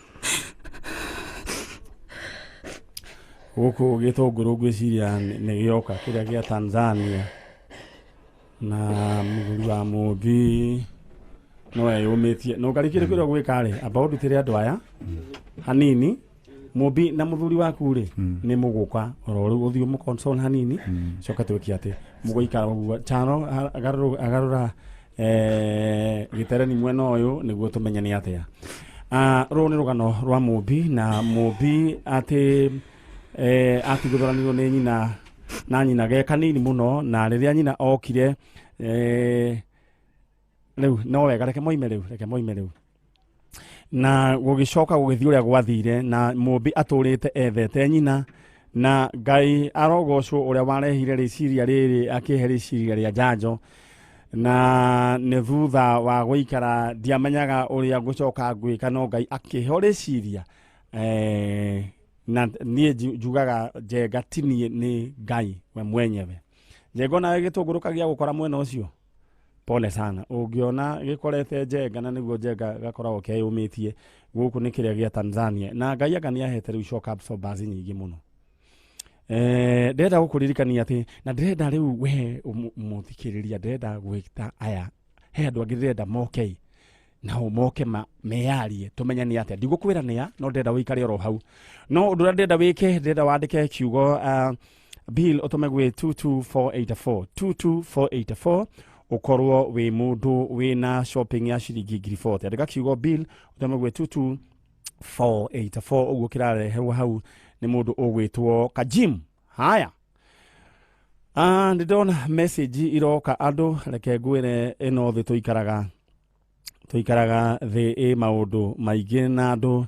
gũkũ gĩtũngũrũ ngwĩciria nĩ gĩoka kĩrĩa gĩa Tanzania na mũthuri wa Mũmbi no eyũmĩtie no ngarĩkĩre kĩrĩa gwĩka rĩ amba ũndutĩre andũ aya hanini Mũmbi na mũthuri waku rĩ nĩ mũgũka oro rĩu ũthiĩ mũconsole hanini coka twĩke atĩ mũgũikara ũguo Chano agarũra gĩtereni mwena ũyũ nĩguo tũmenye nĩ atĩa rũrũ nĩ rũgano rwa Mũmbi na Mũmbi atĩ atigũthũranirwo nĩ nyina na nyina ge kanini mũno na rĩrĩa nyina okire rĩu no wega reke moime rĩu na gũgĩcoka gũgĩthiĩ ũrĩa gwathire na Mũmbi atũrĩte ethete nyina na Ngai arogocwo ũrĩa warehire rĩciria rĩrĩ akĩhe rĩciria rĩa njanjo na nĩ thutha wa gũikara ndiamenyaga ũrĩa ngũcoka gwĩka no Ngai akĩhe rĩciria na niĩ njugaga Njenga tinie nĩ Ngai we mwenyewe Njenga nawe gĩtũngũrũ kagĩa gũkora mwena ũcio pole sana ũngĩona gĩkorete Njenga na nĩguo Njenga gakoragwo keyũmĩtie gũkũ nĩ kĩrĩa gĩa Tanzania na Ngai anga nĩ ahete rĩu shock absorbers nyingĩ mũno ndĩrenda gũkũririkania atĩ na ndĩrenda rĩu we mũthikĩrĩria ndĩrenda gwĩta aya he andũ angĩ ndĩrenda moke nao moke meyarie tũmenya nĩ atĩa ndigũkwĩra nĩa no ndĩrenda wĩikare oro hau no ũndũ ũrĩa ndĩrenda wĩke ndĩrenda wandĩke kiugo bill ũtũme gwĩ 22484 ũkorwo wĩ mũndũ wĩna shopping ya ciringi 40 andĩka kiugo bill ũtũme gwĩ 22484 ũguo kĩrareherwo hau nĩ mũndũ ũgwĩtwo Kajim haya ndĩrona message iroka andũ reke ngwĩre ĩno thĩ tũikaraga thĩ maũndũ maingĩ na andũ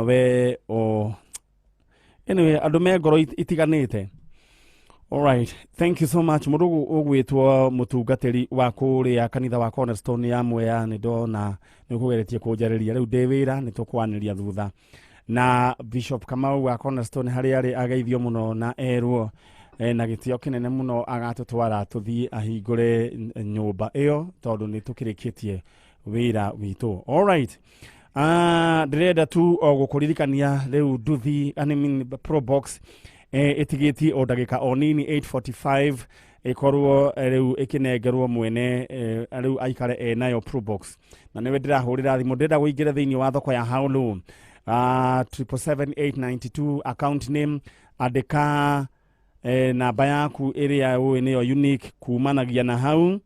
we anyway andũ me ngoro itiganĩte alright thank you so much mũndũ ũgwĩtwo mũtungatĩri wa kũrĩa kanitha wa Cornerstone ya Mwea nĩ ndona nĩ kũgeretie kũnjarĩria rĩu ndĩ wĩra nĩ tũkwanĩria thutha na Bishop Kamau wa Cornerstone harĩa arĩ ageithio mũno na erwo na gĩtĩo kĩnene mũno agatũtwara tũthiĩ ahingũre nyũmba ĩyo tondũ nĩ tũkĩrĩkĩtie wĩra witũ alright ndĩrenda tu o gũkũririkania rĩu nduthi pro box ĩtigĩtie o ndagĩka o nini 8:45 ĩkorwo rĩu ĩkĩnengerwo mwene rĩu aikare nayo pro box na nĩwe ndĩrahũrĩra thimũ ndĩrenda gũingĩra thĩinĩ wa thoko ya Haulu 77892 account name andĩka namba yaku ĩrĩa ũĩ nĩyo unique kumanagia na hau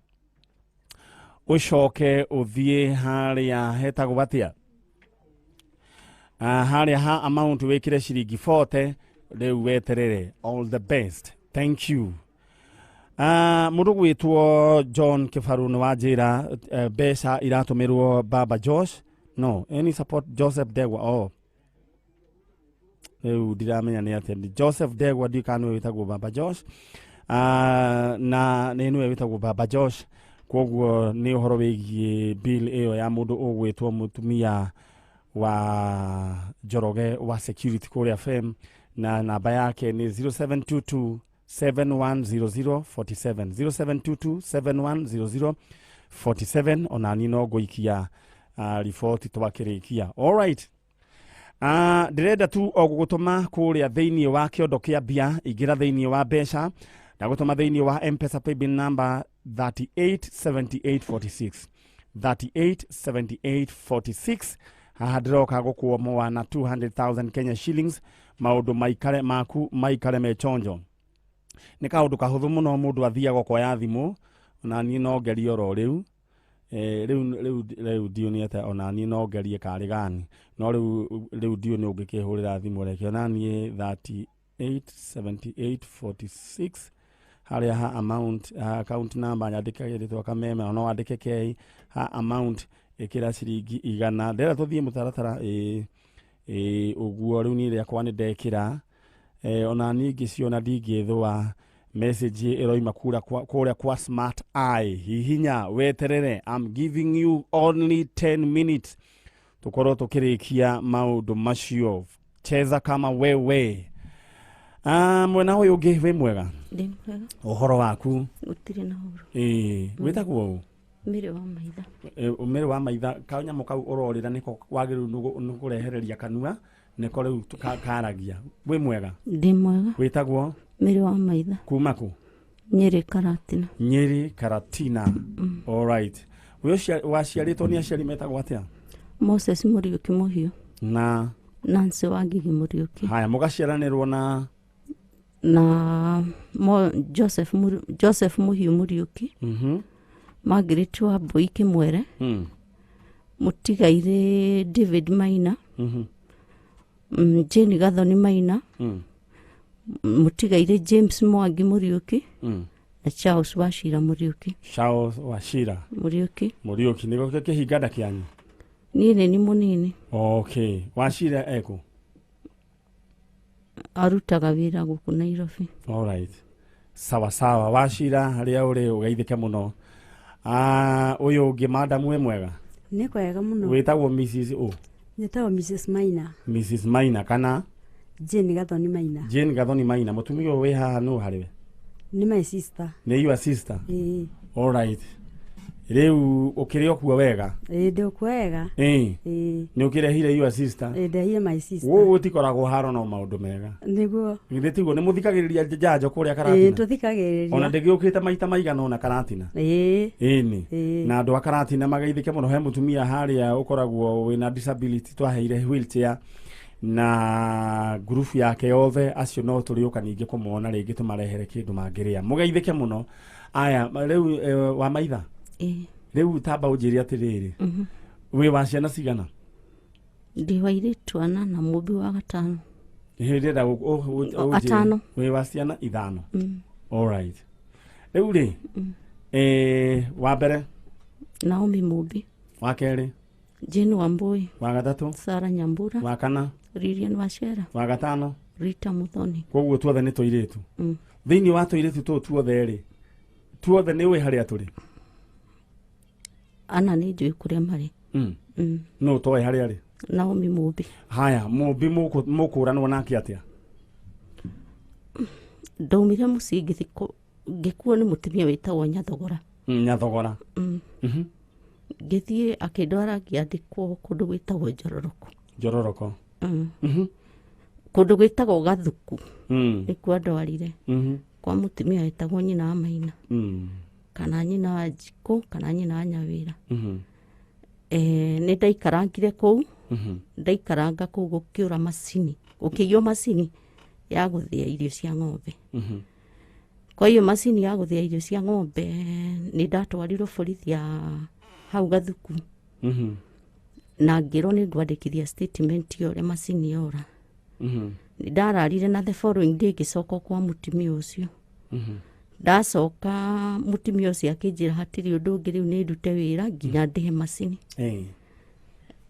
ũcoke ũthiĩ harĩa hetagwo batia harĩa ha amount wĩkĩre ciringi 40 rĩu weterere all the best thank you mũndũ gwĩtwo John Kĩbaru nĩ wanjĩra mbeca iratũmĩrwo Baba Josh no any support Joseph Degwa ndiramenya nĩ atĩa Joseph Degwa ndikanwe wĩtagwo Baba Josh na nĩ nĩwe wĩtagwo Baba Josh koguo nĩ ũhoro wĩgiĩ bill ĩyo ya mũndũ ũgwĩtwo mũtumia wa Njoroge wa security kũrĩa FM na namba yake nĩ 0722 710047 0722 ona ni no ngũikia riboti twakĩrĩkia. Alright. Ndĩrenda tu o gũgũtũma kũrĩa thĩinĩ wa kĩondo kĩa mbia ingĩra thĩinĩ wa mbeca na gũtũma thĩinĩ wa M-Pesa paybill number 387846 387846 haha ndĩroka gũkuomoa na 200,000 Kenya shillings maũndũ maikare mechonjo. Nĩ kaũndũ kahũthũ mũno mũndũ athiaga kuoya thimũ na niĩ no ngerie oro rĩu ndionete ona niĩ no ngerie karĩ gani no rĩu ndio nĩ ũngĩkĩhũrĩra thimũ reke ona niĩ 387846 harĩa ha amount account number nyandĩkage rĩtwa Kameme no wandĩke K ha amount ĩkĩra ciringi igana ndĩra tũthiĩ mũtaratara ũguo rĩu niĩ rĩakwa nĩ ndekĩra ona niĩ ngĩciona ndingĩthũa message ĩroima kũrĩa kwa smart eye hihinya weterere I'm giving you only 10 minutes tukorwo tukĩrĩkia maũndũ macio cheza kama wewe mwena ũyũ ũngĩ wĩ mwega ndĩ mwega ũhoro waku ũtirĩ na ũhoro wĩtagwo Mĩrĩ wa maitha Mĩrĩ wa maitha kanyamũ kau ũrorĩra nĩko wagĩrĩirwo nĩ kũrehereria kanua nĩko rĩu karagia wĩ mwega ndĩ mwega wĩtagwo Mĩrĩ wa maitha kuma kũ Nyeri Karatina Nyeri Karatina alright waciarĩtwo nĩ aciari metagwo atĩa Moses Mũriũki Mũhiũ na Nancy Wangigi Mũriũki haya mũgaciaranĩrwo na Joseph Mũhiũ Mũriũki Margaret Wambui Kĩmwere mũtigaire David Maina Jane Gathoni Maina mũtigaire James Mwangi Mũriũki na Charles Wachira Mũriũki Mũriũki nĩgo kĩhinganda kĩanyu niĩ nĩ mũnini okay Wachira eko arutaga wĩra gũkũ Nairobi alright sawa Wachira harĩa ũrĩ ũgeithĩke mũno ũyũ ũngĩ madam wĩ mwega nĩ kwega mũno wĩtagwo Mrs. Nyetagwo Mrs. Maina kana Jane Gathoni Maina mũtumia ũyũ wĩ haha nũ harĩwe nĩ my sister nĩ your sister alright rĩu ũkĩrĩ okuo wega ndĩ okuo wega nĩ ũkĩrehire your sister ndehire my sister gũtikoragwo haro no maũndũ mega nĩguo githĩ tiguo nĩ mũthikagĩrĩria njanjo kũrĩa Karatina tũthikagĩrĩria ona ndĩgĩũkĩte maita maigana ona Karatina na andũ a Karatina magaithĩke mũno he mũtumia harĩa ũkoragwo wĩna disability twaheire wheelchair na group yake yothe acio no tũrĩũka ningĩ kũmona rĩngĩ tũmarehere kĩndũ mangĩrĩa mũgeithĩke mũno aya rĩu wa maitha rĩu tamba ũnjĩre atĩrĩrĩ wĩ wa ciana cigana ndĩ wa airĩtu ana na mũmbi wa gatano ndĩrenda atano wĩ wa ciana ithano alright rĩu rĩ wa mbere Naomi Mũmbi wa kerĩ Jane Wambui wa gatatũ Sara Nyambura wa kana Lilian Wachera wa gatano Rita Muthoni koguo tuothe nĩ tũirĩtu thĩinĩ wa tũirĩtu tũu tuothe nĩ wĩ harĩa tũrĩ ana nĩ njũĩ kũrĩa marĩ no tũĩ harĩa arĩ Naomi Mũmbi haya Mũmbi mũkũranwo nake atĩa ndaumire mũciĩ ngĩkuo nĩ mũtumia wĩtagwo Nyathogora ngĩthiĩ akĩndwara ngĩandĩkwo kũndũ gwĩtagwo Njororoko kũndũ gwĩtagwo Gathuku nĩkuo andwarire kwa mũtumia wĩtagwo nyina wa Maina kana nyina wa Njikũ kana nyina wa Nyawĩra nĩ ndaikarangire kũu ndaikaranga kũu gũkĩgĩo macini ya gũthĩa irio cia ng'ombe kwa hiyo macini ya gũthĩa irio cia ng'ombe nĩ ndatwarirwo borithi ya hau Gathuku na ngĩrwo nĩ ngwandĩkithia statement ya ũrĩa macini yora nĩ ndararire na the following day ngĩcoka kwa mũtumia ũcio ndacoka mũtumia ũcio akĩnjĩra hatirĩ ũndũ ũngĩ rĩu nĩ ndute wĩra nginya ndĩhe macini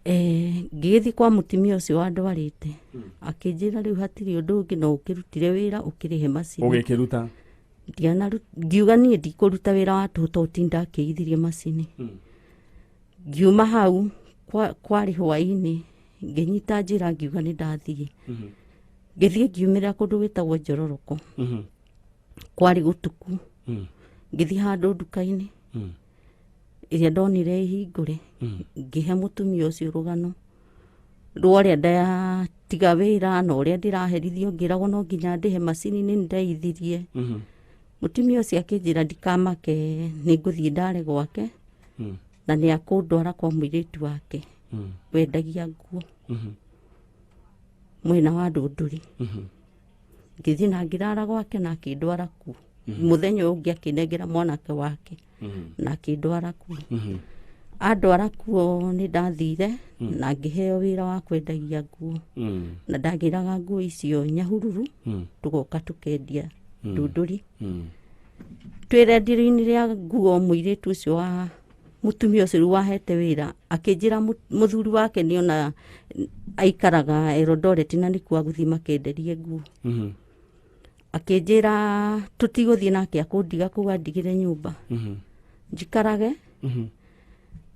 Ngĩthi kwa mutimia ũcio wandwarĩte akĩnjĩra rĩu hatirĩ ũndũ ũngĩ no ũkĩrutire wĩra ũkĩrĩhe macini. Ũgĩkĩruta? Ngiuga niĩ ndikũruta wĩra wa tũhũ ti ndakĩithirie macini. Ngiuma hau kwarĩ hwaĩ-inĩ ngĩnyita njĩra ngiuga nĩ ndathiĩ. Ngĩthiĩ ngiumĩra kũndũ gwĩtagwo Njororoko. Kwarĩ gũtuku. Ngĩthiĩ handũ nduka-inĩ ĩrĩa ndonire hingũre. Ngĩhe mutumia ũcio rũgano rwa ũrĩa ndatiga wĩra na ũrĩa ndĩraherithio ngĩragwo no nginya ndĩhe macini nĩ ndeithirie. Mutumia ũcio akĩnjĩra ndikamake nĩ ngũthiĩ ndare gwake na nĩ akũndwara kwa mũirĩtu wake wendagia nguo mwena wa Ndũndũri. Ngĩthiĩ na ngĩrara gwake na akĩndwara kuo. Mũthenya ũngĩ akĩnengera mwanake wake na akĩndwara kuo. Andwara kuo nĩ ndathire na ngĩheo wĩra wa kwendagia nguo na ndagĩraga nguo icio Nyahururu tũgoka tũkendia Ndũndũri. Twĩrendio-inĩ rĩa nguo mũirĩtu ũcio wa mutumia ũcio wahete wĩra akĩnjĩra mũthuri wake nĩ ona aikaraga Eldoret na nĩ kwa gũthiĩ makenderie nguo. Akĩnjĩra tũtigũthiĩ nake akũndiga kũu andigĩre nyũmba njikarage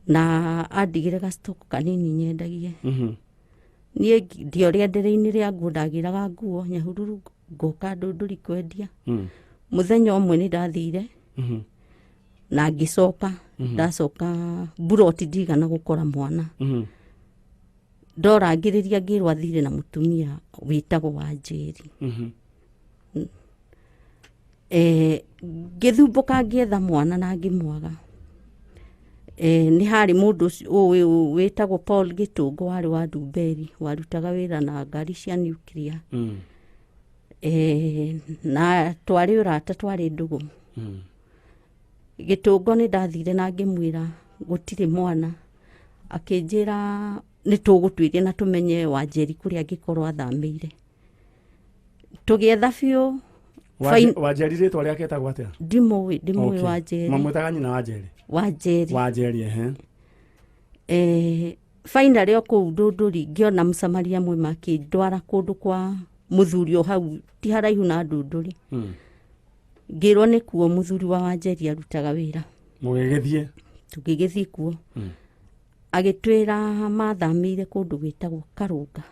na andigĩre gacitoko kanini nyendagie. Niĩ ndio rĩenderio-inĩ rĩa nguo ndagĩraga nguo Nyahururu ngoka Ndũndũri kwendia. Mũthenya ũmwe nĩ ndathire na ngĩcoka ndacoka buroti ndigana gũkora mwana. Ndorangĩrĩria ngĩrwo athire na mutumia wĩtagwo Wanjeri. Ngĩthumbũka ngĩetha mwana na ngĩmwaga. Nĩ harĩ mũndũ ũyũ wĩtagwo Paul Gĩtũngũ warĩ wa Ndumberi warutaga wĩra na ngari cia nuclear. Na twarĩ ũrata twarĩ ndũgũ. Gĩtũngũ nĩ ndathire na ngĩmwĩra gũtirĩ mwana. Akĩnjĩra nĩ tũgũtuĩria na tũmenye Wanjeri kũrĩa angĩkorwo athamĩire. Tũgĩetha biũ. Wanjeri rĩtwa rĩake etagwo atĩa? Ndimũĩ Wanjeri. Mamwĩtaga nyina Wanjeri? Wanjeri finally o kũu Ndũndũri ngĩona mũsamaria mwe makĩndwara kũndũ kwa mũthuri o hau ti haraihu na Ndũndũri. Ngĩrwo nĩ kuo mũthuri wa Wanjeri arutaga wĩra. Mũgĩgĩthiĩ? Tũgĩgĩthiĩ kuo. Agĩtwĩra mathamĩire kũndũ gwĩtagwo Karũnga.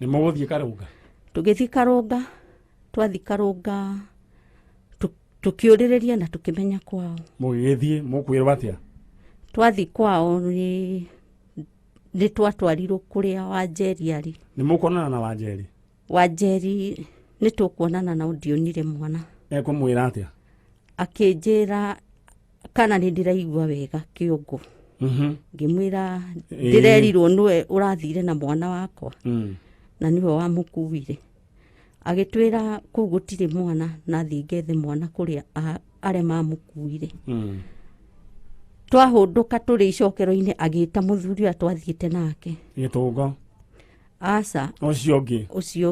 Nĩ mũgũthiĩ Karũnga? Tũgĩthiĩ Karũnga. Twathi Karũnga tukĩũrĩrĩria na tukĩmenya kwao. Mũgĩgĩthiĩ mũkwĩrwo atĩa? Twathi kwao nĩ twatwarirwo kũrĩa Wanjeri arĩ. Nĩ mũkuonana na Wanjeri? Wanjeri nĩ tũkuonana na ndionire mwana. Ekũmwĩra atĩa? Akĩnjĩra kana nĩ ndĩraigua wega kĩongo. Ngĩmwĩra ndĩrerirwo nĩwe ũrathire na mwana wakwa na nĩwe wamũkuire. Agĩtwĩra kũu gũtirĩ mwana na thiĩ ngethe mwana kũrĩa arĩa mamũkuire. Twahũndũka tũrĩ icokero-inĩ agĩĩta mũthuri ũrĩa twathiĩte nake. Gĩtũngũ? Aca. Ũcio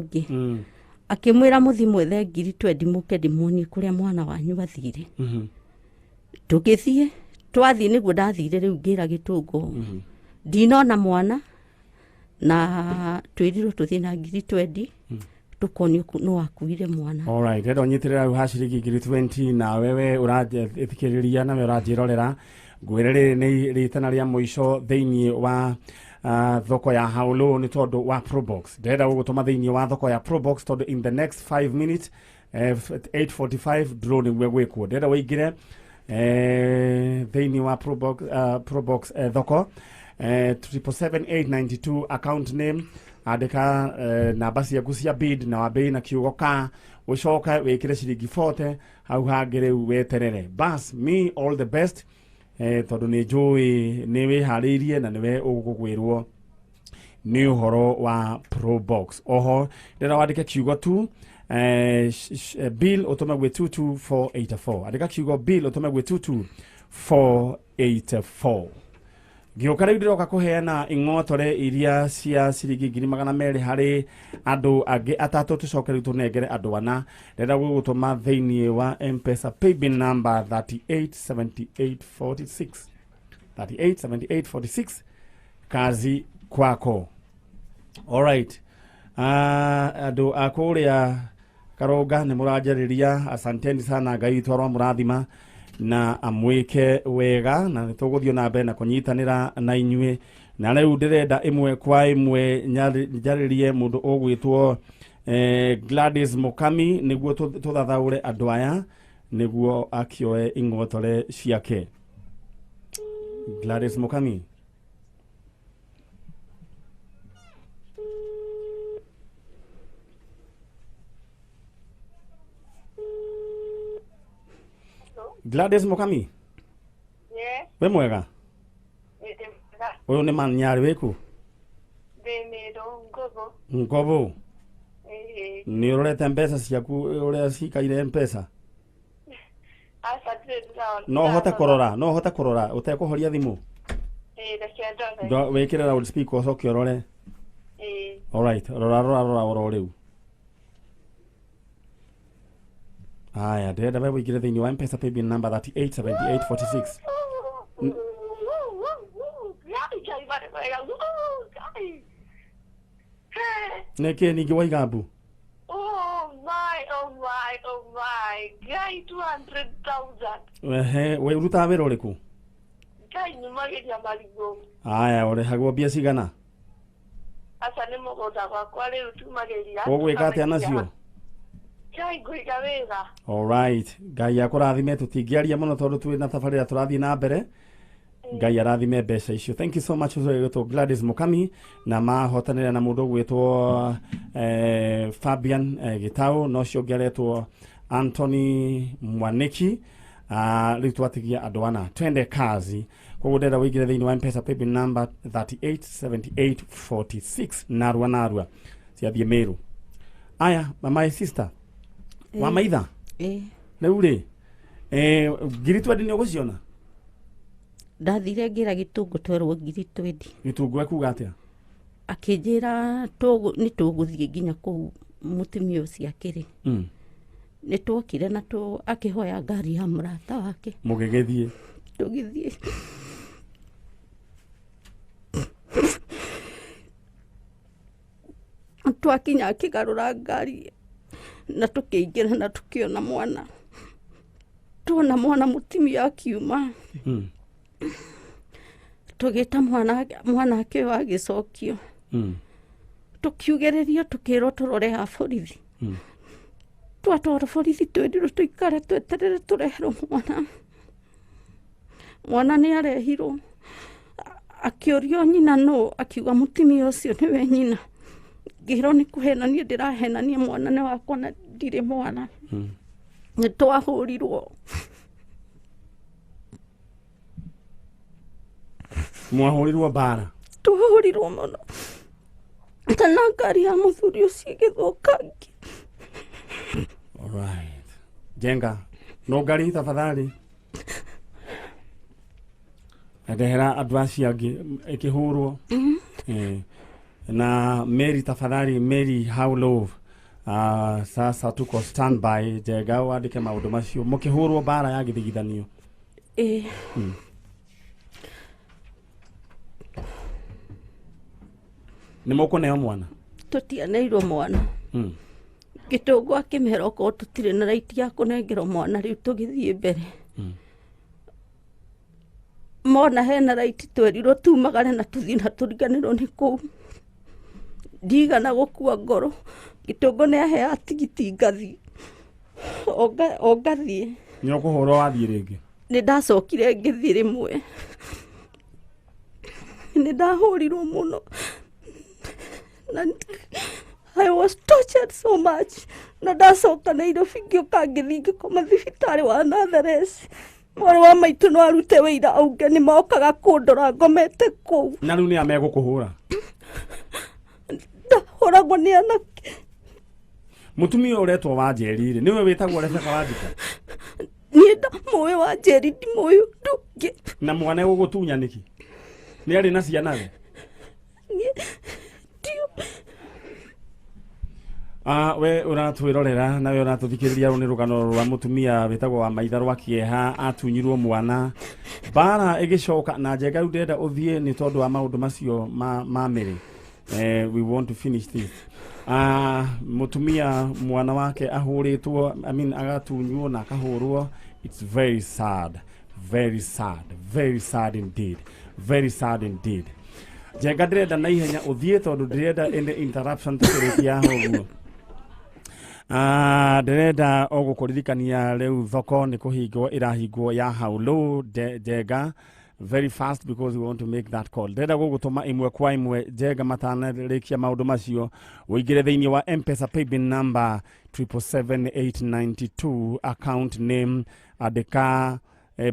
ũngĩ? Akĩmwĩra mũthi mwethe ngiri 20 mũke ndĩmuonie kũrĩa mwana wanyu athire. Tũgĩthiĩ twathiĩ nĩguo ndathire rĩu ngĩra Gĩtũngũ ndinona mwana na twĩrirwo tũthiĩ na ngiri 20 tukonio no akuire mwana. Alright, rero nyitirira ru hashiriki ngiri 20 na wewe urathikiriria na uranjirorera ngwirere ni ritana ria muico theinie wa thoko ya Haulu ni tondu wa Probox. Ndenda gugutuma theinie wa thoko ya Probox tondu in the next 5 minutes 8:45 drone we gwikwo. Ndenda waingire theinie wa Probox thoko 77892 account name andika namba ciaku cia bid na wambei na kiugo ka ucoka wikire ciringi 40 hau hangire weterere bas me all the best tondu ni njui ni wihariirie na niwe ugugwirwo ni uhoro wa Probox. Oho ndira wandike kiugo tu bill utume gwe 22484 andika kiugo bill utume gwe 22484 Giokare ndiroka kuheana ingotore iria cia ciringi 200 hari andu age atatu tucokere tunengere andu ana ndenda gugutuma theinie wa M-Pesa paybill number 387846 kazi kwako. Alright. Ado akuria Karoga nĩ mũranjarĩria, asanteni sana, Ngai twarwa mũrathima na amwĩke wega, na nĩtũgũthiĩ na mbere na kũnyitanĩra na inyuĩ. Na rĩu ndĩrenda ĩmwe kwa ĩmwe njarĩrie mũndũ ũgwĩtwo Gladys Mukami nĩguo tũthathaũre andũ aya nĩguo akĩoe ing'otore ciake. Gladys Mukami. Gladys Mukami. Yeah. We mwega? Uyu ni Man Nyari wiku? Ngobo. Ni urorete mpesa ciaku uria cikaire mpesa? No hota kurora utekuhoria thimu? Wekire loud speaker ucoke urore? Alright, rora riu. Aya, ndĩrenda we wĩigire thĩinĩ wa M-Pesa paybill number 387846. Nĩkĩ ningĩ waiga mbu? Oh my, Guy 200,000. We ũrutaga wĩra ũrĩkũ? Guy nĩmageria marigũ. Aya, ũrĩhagwo mbia cigana? Aca nĩ mũgũnda gwakwa rĩu tumageria. Ũgwĩka atĩa nacio? Alright, Ngai akũrathime, tũtingĩaria mũno tondũ twĩ na tabarĩra tũrathiĩ na mbere. Ngai arathime mbeca icio. Thank you so much to Gladys Mukami na mahotanĩra na mũndũ gwĩtwo Fabian Gitau, no cio ngeretwo Anthony Mwaniki. Rĩu twatigia andũ ana twende kazi. Koguo ndĩrenda wĩigire thĩinĩ wa M-Pesa paybill number 387846 narua ciathiĩ Meru. Aya, my sister. Wa maitha? Rĩu rĩ, ngiri 20 nĩ ũgũciona? Ndathire ngira Gĩtũngũ twerwo ngiri 20. Gĩtũngũ ekuga atĩa? Akĩnjĩra nĩ tũgũthiĩ nginya kũu mũtumia ũcio akĩrĩ. Nĩ twokire na akĩhoya ngari ya mũrata wake. Mũgĩgĩthiĩ? Tũgĩthiĩ. Twakinya akĩgarũra ngari na tukĩingĩra na tukiona mwana. Tuona mwana mutimia akiuma. Tugĩta mwana akĩo agĩcokio. Tukiugĩrĩrio tukĩrwo tũrore ha borithi. Twatwara borithi twĩrirwo tũikare tweterere tũreherwo mwana. Mwana nĩ arehirwo. Akĩũrio nyina no, akiuga mutimia ũcio nĩwe nyina. Ngĩrwo nĩ kũhenania ndĩrahenania mwana nĩ wakwa na ndirĩ mwana. Nĩ twahũrirwo. Mwahũrirwo bara? Twahũrirwo mũno. Kana ngari ya mũthuri ũcio ĩgĩthũkangia. Alright. Jenga, no ngari tafadhali. Ndehera andũ acio angĩ ĩkĩhũrwo. Na Mary tafadhali, Mary how low. Sasa tuko standby. Jenga wandike maũndũ macio. Mũkĩhũrwo bara ya gĩthigithanio? Nĩ mũkũneo mwana? Tũtianeirwo mwana. Gĩtũngũ akĩmera okorwo tũtirĩ na raiti ya kũnengerwo mwana rĩu tũgĩthiĩ mbere. Mona hena raiti twerirwo tumagare na tũthiĩ na tũriganĩrwo nĩ kũu. Ndigana gũkua ngoro. Gĩtũngũ nĩ ahea tigiti ngathi. O ngathiĩ. Nĩ ũkũhũrwo wathiĩ rĩngĩ? Nĩ ndacokire ngĩthiĩ rĩmwe. Nĩ ndahũrirwo mũno. I was tortured so much. Na ndacoka Nairobi ngĩũka ngĩthiĩ ngĩkoma thibitarĩ wa Nathares. Mwarĩ wa maitũ no arute wĩira auge nĩ mokaga kũndora ngomete kũu. Na rĩu nĩ megũkũhũra? Ndahũragwo nĩ anake. Mũtumia ũretwo Wanjeri-rĩ, nĩwe wĩtagwo Rebeka Wanjika? Niĩ ndamũĩ Wanjeri ndimũĩ ũndũ ũngĩ. Na mwana gũgũtunya nĩkĩ? Nĩ arĩ na ciana we? we uratwirorera na we uratuthikiriria ni rugano rwa mutumia wetagwo wa maitha rwa kieha atunyirwo mwana bara igicoka na njega riu ndenda uthie ni tondu wa maundu macio ma miri. We want to finish this. Mutumia mwana wake ahuritwo, agatunywo na akahurwo. It's very sad, very sad, very sad indeed, very sad indeed. Njega ndenda na ihenya uthie tondu ndenda ende interruption tukirikia hoguo. Ndenda ogukuririkania riu thoko ni kuhingwo irahingwo ya haulo Njega very fast because we want to make that call. Ndenda gugutuma imwe kwa imwe Njega matanarikia maundu macio uigire thiini wa M-Pesa paybill number 777892 account name adeka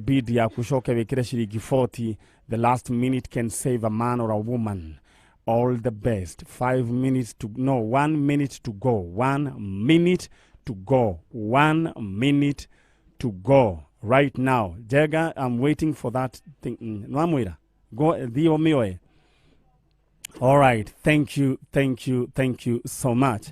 bid ya kushoke wikire shilingi 40. The last minute can save a man or a woman. All the best. 1 minute to go. 1 minute to go. 1 minute to go. Right now. Njega, I'm waiting for that thing. Nwamwira. Go dio mioe. All right. Thank you so much.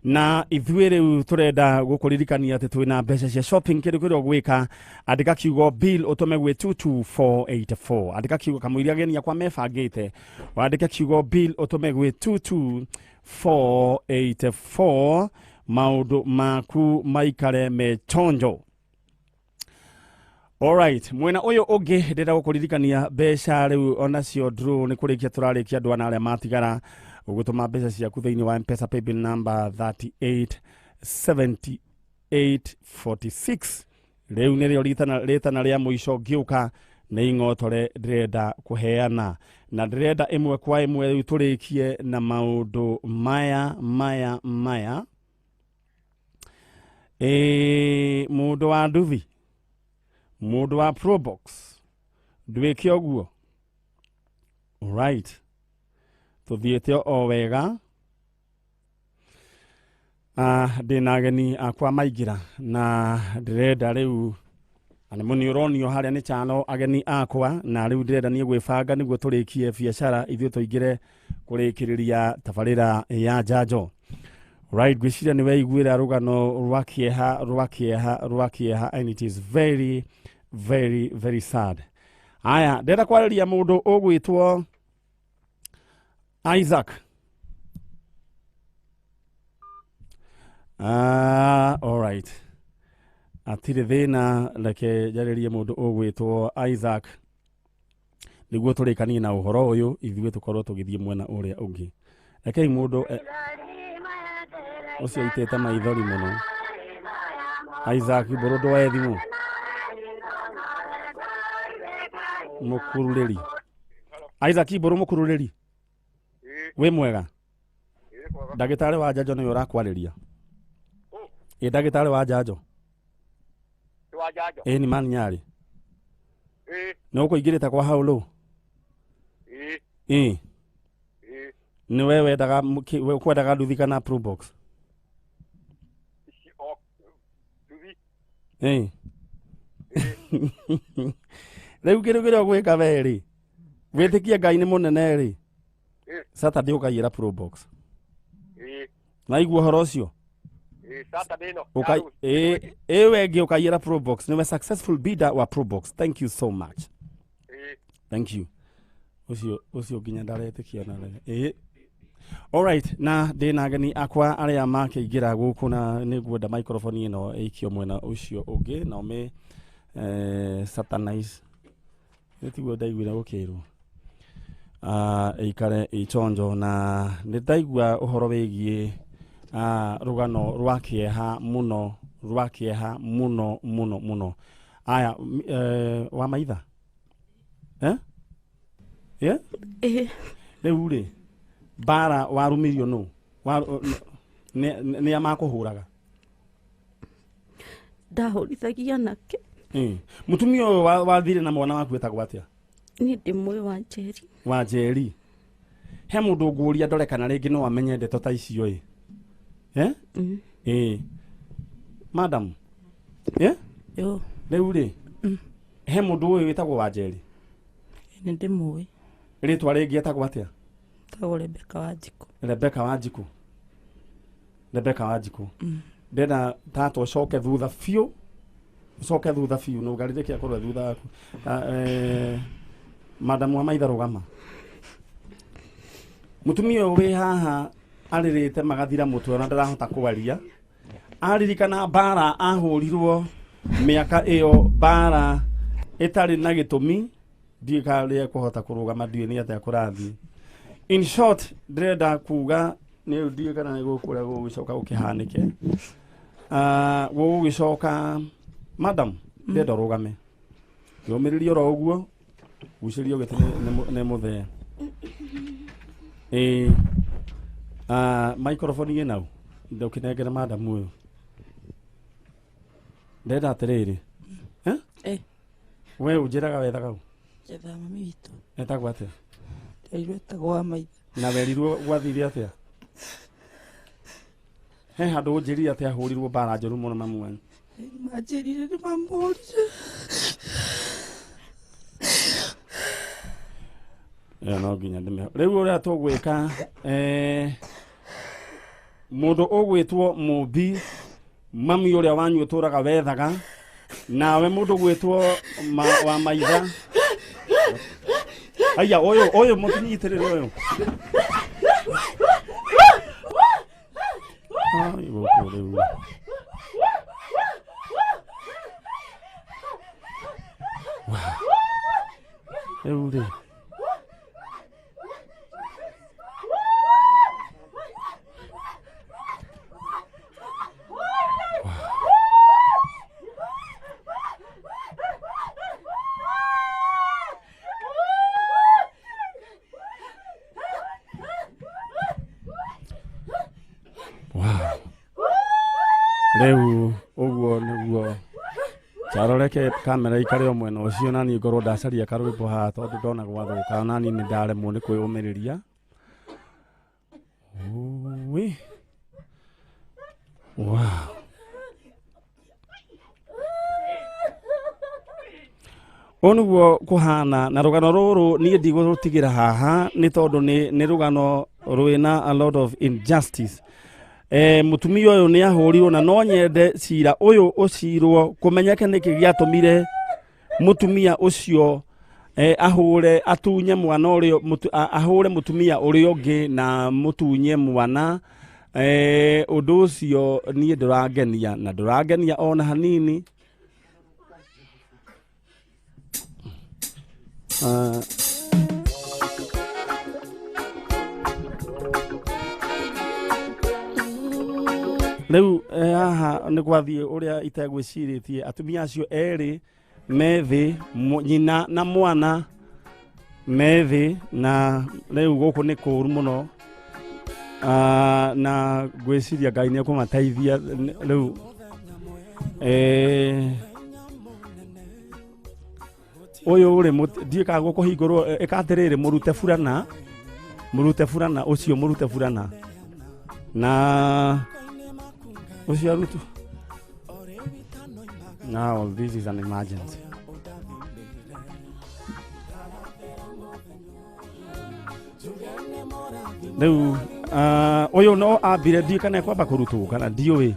Na ithuire turenda gukuririkania ati twina mbeca cia shopping kindu kirio gwika andika kiugo bill utome gwe 22484 andika kiugo kamuiria genia kwa mebangite andika kiugo bill utome gwe 22484 maundu maku maikare me chonjo. All right, mwena uyu ungi ndenda gukuririkania mbeca riu onacio draw ni kurikia turarikia andu ana aria matigara ugutuma mbeca ciaku thiini wa M-Pesa paybill number 387846 riu ni rio ritana ria muico ngiuka ni ingotore ndrenda kuheana na ndrenda imwe kwa imwe riu turikie na maundu maya mundu wa nduvi mundu wa Probox ndwike oguo. All right, tuthiete o wega. Ndina ageni akwa maingira na ndrenda riu ani muni uronio haria ni chano ageni akwa na riu ndrenda ni gwibanga niguo turikie biashara ithuĩ tuingire kurikiriria tabarira ya njanjo. Right, gwiciria ni weiguira rugano rwa and it is very very very sad. Aya ndenda kwariria mundu ugwitwo Isaac. All right. Atire thina leke jaririe mundu ugwitwo Isaac. Niguo turikanie na uhoro uyu ithuĩ tukorwo tugithie mwena uria ungi. Leke mundu ucio itete maithori muno. Isaac borodo wa thimu. Mukurureri. Isaac boro mukurureri. We mwega. Ndagitari wa njanjo ni urakwariria. Ndagitari wa njanjo. Ni Man Nyari. No kuingirita kwa haulo. Ni wewe daga kwendaga nduthika na Probox. Riu kiru gwika weri. Witikia Ngai ni munene ri. Saturday ukaira Probox. Na igua horo ucio. Saturday no. Wengi ukaira Probox. Ni successful bidder wa Probox. Thank you so much. Thank you. Ucio ginya ndaretikia na re. All right, na ndina ageni akwa aria makiingira guku na niguo microphone ino ikio mwena ucio ungi na me satanize. Nitiguo ndaiguira gukirwo. Ikare ichonjo na nitaigua uhoro wigie rugano rwakieha muno. Aya wa maitha. Riu ri bara warumirio no ni amakuhuraga ndahurithagia nake. Mutumia wathire na mwana waku etagwo atia? Ni ndimwe wa Njeri. Wa Njeri. He mundu nguria ndorekana ringi no amenye ndeto ta icio madam. Yo. Riu ri he mundu uyu wetagwo wa Njeri? Ni ndimwe. Ritwa ringi etagwo atia? Tagwo Rebeka Wanjiku. Rebeka Wanjiku. Rebecca Wanjiku ndenda tata ucoke thutha biũ ucoke thutha biũ no ngarire kia korwo thutha waku Madam wa maitha rugama mutumia wi haha aririte magathira mutwe na ndarahota kwaria aririkana bara ahurirwo miaka iyo bara itari na gitumi ndikaria kuhota kurugama ndiye ni atia kurathi. In short ndrenda kuga ni ndiye kana ni gukuria gugicoka ukihanike gugicoka madam ndenda rugame yomiririo ro uguo gucirio gitene ne muthe microphone ye nau ndokinengera madam uyu ndenda atiriri we ujiraga wethaga u jetha mami witu etagwo atia etagwo maitha na werirwo gwathire atia he handu unjirire atia hurirwo bara njoru muno mamu wanyu manjirire ni mamurire no nginya ndime riu uria tugwika mundu ugwitwo mubi mami uria wanyu uturaga wethaga nawe mundu gwitwo wa maitha aya oyo mutinyitirire oyo ai gukuriu eure Reu uguo niguo charoreke kamera ikare o mwena ucio na ni ngorwo ndacaria karwimbo haha tondu ndona gwathuka na ni ndaremwo ni kwiyumiriria ui wow onuguo kuhana na rugano ruru ni ndigurutigira haha ni tondu ni rugano ruina a lot of injustice. Mutumia uyu ni ahurirwo na no nyende cira uyu ucirwo kumenyeke niki giatumire mutumia ucio ahure atunye mwana urio ahure mutumia urio ungi na mutunye mwana undu ucio ni ndurangenia na ndurangenia ona hanini. Reu aha ni gwathie uria itegwiciritie atumia acio eri methi nyina na mwana methi na reu guku ni kuru muno na gwiciria Ngai ni akumateithia reu uyu uri ndiika gukuhingurwo ikatiriri murute furana ucio murute furana na ucio arutu. Now this is an emergency. Reu uyu no ambire ndikane kwamba kurutwo kana ndiui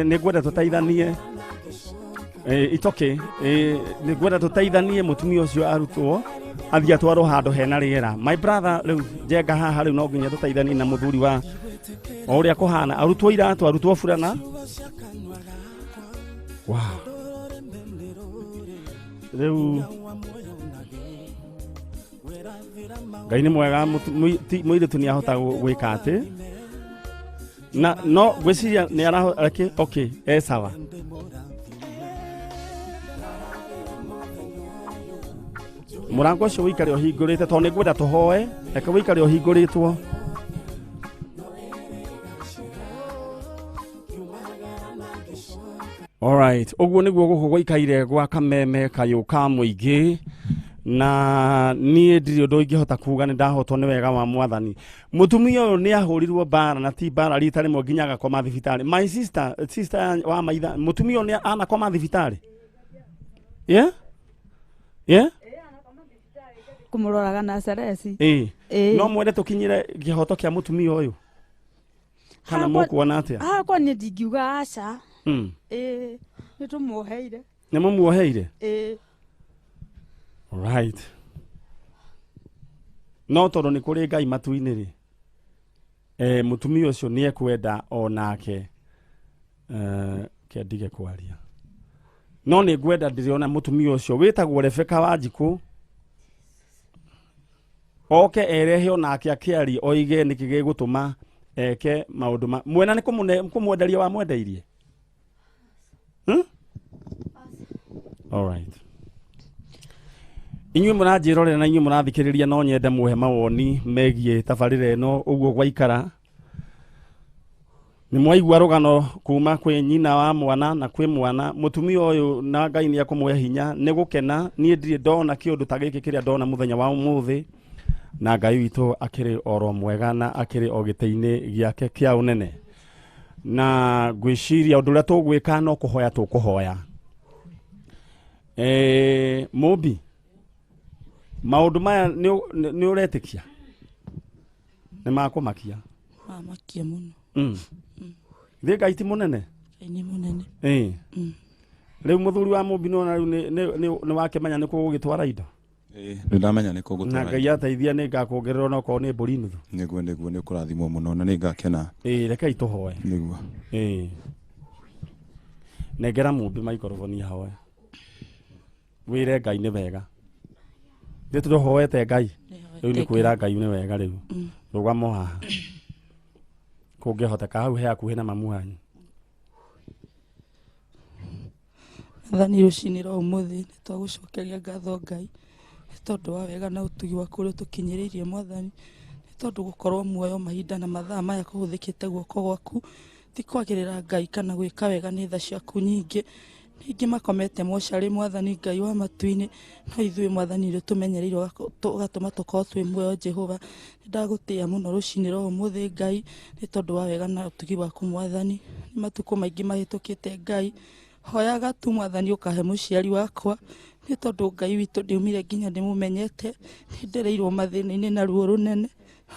ni gwenda tuteithanie it's okay ni gwenda tuteithanie mutumia ucio arutwo athia atwarwo handu hena riera. My brother reu jenga haha reu no nginya tuteithanie na muthuri wa uria kuhana arutwo iratu arutwo furana. Wow reu Ngai ni mwega muiritu ni ahota gwika ati na no gwiciria ni arahota okay sawa murango ucio wikare uhingurite tondu ni ngwenda tuhoe eka wikare uhinguritwo. Alright, uguo niguo guku gwikaire gwa Kameme kayuka muingi na nie ndiri undu ingihota kuga ni ndahotwo ni wega wa mwathani. Mutumia uyu ni ahurirwo bara na ti bara rita rimwe nginya agakoma thibitari. My sister wa maitha mutumia uyu ni anakoma thibitari. Yeah? Kumuroraga na Ceresi. No mwende tukinyire gihoto kia mutumia uyu. kana mukuona atia hakwa nĩ ndingiuga aca nĩ tũmuoheire nĩ mũmuoheire right no tondũ nĩ kũrĩ Ngai matu-inĩ rĩ mũtumia ũcio nĩ ekwenda onake kĩandige kwaria no nĩ ngwenda ndĩrĩona mũtumia ũcio wĩtagwo Rebeka Wanjikũ oke erehe onake akĩarie oige nĩkĩ gĩgũtũma eke maũndũ mwena nĩ kũmwenderia wa mwendeirie all right inyuĩ mũranjĩrorera na inyuĩ mũrathikĩrĩria no nyende mũhe mawoni megiĩ tabarĩra ĩno ũguo gwaikara nĩ mwaigua rũgano kuma kwĩ nyina wa mwana na kwĩ mwana mũtumia ũyũ na Ngai nĩ akũmũhe hinya nĩ gũkena niĩ ndirĩ ndona kĩũndũ ta gĩkĩ kĩrĩa ndona mũthenya wa ũmũthĩ na Ngai witũ akĩrĩ oro mwega na akĩrĩ o gĩtĩ-inĩ gĩake kĩa ũnene na ngwĩciria ũndũ ũrĩa tũgwĩka no kũhoya tũkũhoya Mũmbi maũndũ maya nĩ ũretĩkia nĩ makũmakia makia mũno thĩ Ngai ti mũnene nĩ mũnene rĩu mũthuri wa Mũmbi no nĩ wakĩmenya nĩ kũgũgĩtwara indo ndamenya nĩ kũgũtwara na Ngai ateithia nĩ ngakuongerera no ko nĩ mbũri nuthu nĩguo nĩ kũrathimwo mũno na nĩ ngakena rekei tũhoe nĩguo nengera Mũmbi maikoroboni ahoe wĩre Ngai nĩ wega thĩ tũhoete Ngai rĩu nĩ kwĩra Ngai nĩ wega rĩu rũgamo haha kũngĩhoteka hau he hakuhĩ na mamu wanyu Mwathani rũcinĩ rwa ũmũthĩ nĩ twagũcokeria ngatho Ngai nĩ tondũ wa wega na ũtugi waku ũrĩa ũtũkinyĩrĩirie Mwathani nĩ tondũ gũkorwo muoyo mahinda na mathaa maya kũhũthĩkĩte guoko gwaku ti kwagĩrĩra Ngai kana gwĩka wega nĩ tha ciaku nyingĩ ningĩ makomete mocarĩ Mwathani Ngai wa matu-inĩ no ithuĩ Mwathani nĩ tũmenyereirwo ũgatũma tũkorwo twĩ muoyo Jehova ndagũtĩĩa mũno rũcinĩ rwa ũmũthĩ Ngai nĩ tondũ wa wega na ũtugi waku Mwathani nĩ matukũ maingĩ mahĩtũkĩte Ngai hoyaga tu Mwathani ũkahe mũciari wakwa nĩ tondũ Ngai witũ ndiumire nginya ndĩmũmenyete nĩ ndereirwo mathĩna-inĩ na ruo rũnene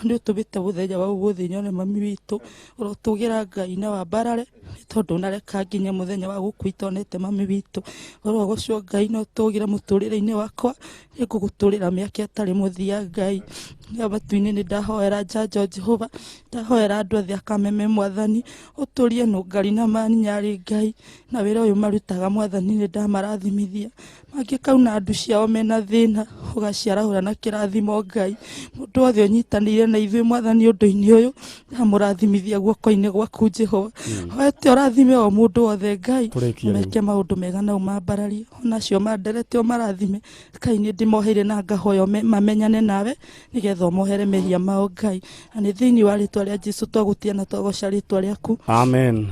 nĩ ũtũmĩte mũthenya wa ũmũthĩ nyone mami witũ ũrotũgĩra Ngai na wambarare nĩ tondũ nareka nginya mũthenya wa gũkua itonete mami witũ oro gũcio Ngai no tũgĩre mũtũrĩre-inĩ wakwa nĩ ngũgũtũrĩra mĩaka ĩtarĩ mũthia Ngai na matu-inĩ nĩ ndahoera njanjo Jehova ndahoera andũ othe a Kameme Mwathani ũtũrie nũngari na Man Nyari Ngai na wĩra ũyũ marutaga Mwathani nĩ ndamarathimithia mangĩkauna andũ ciao mena thĩna ũgaciarahũra na kĩrathimo Ngai mũndũ wothe ũnyitanĩire na ithuĩ Mwathani ũndũ-inĩ ũyũ ndamũrathimithia guoko-inĩ gwaku Jehova hoete ũrathime o mũndũ wothe Ngai meke maũndũ mega na ũmambararie onacio manderete ũmarathime Ngai nĩ ndĩmoheire na ngahoya mamenyane nawe nĩgetha ũmohere mehia mao Ngai na nĩ thĩinĩ wa rĩtwa rĩa Jesũ twagũtia na twagoca rĩtwa rĩaku amen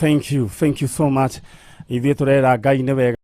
thank you so much ithuĩ tũrera Ngai nĩ wega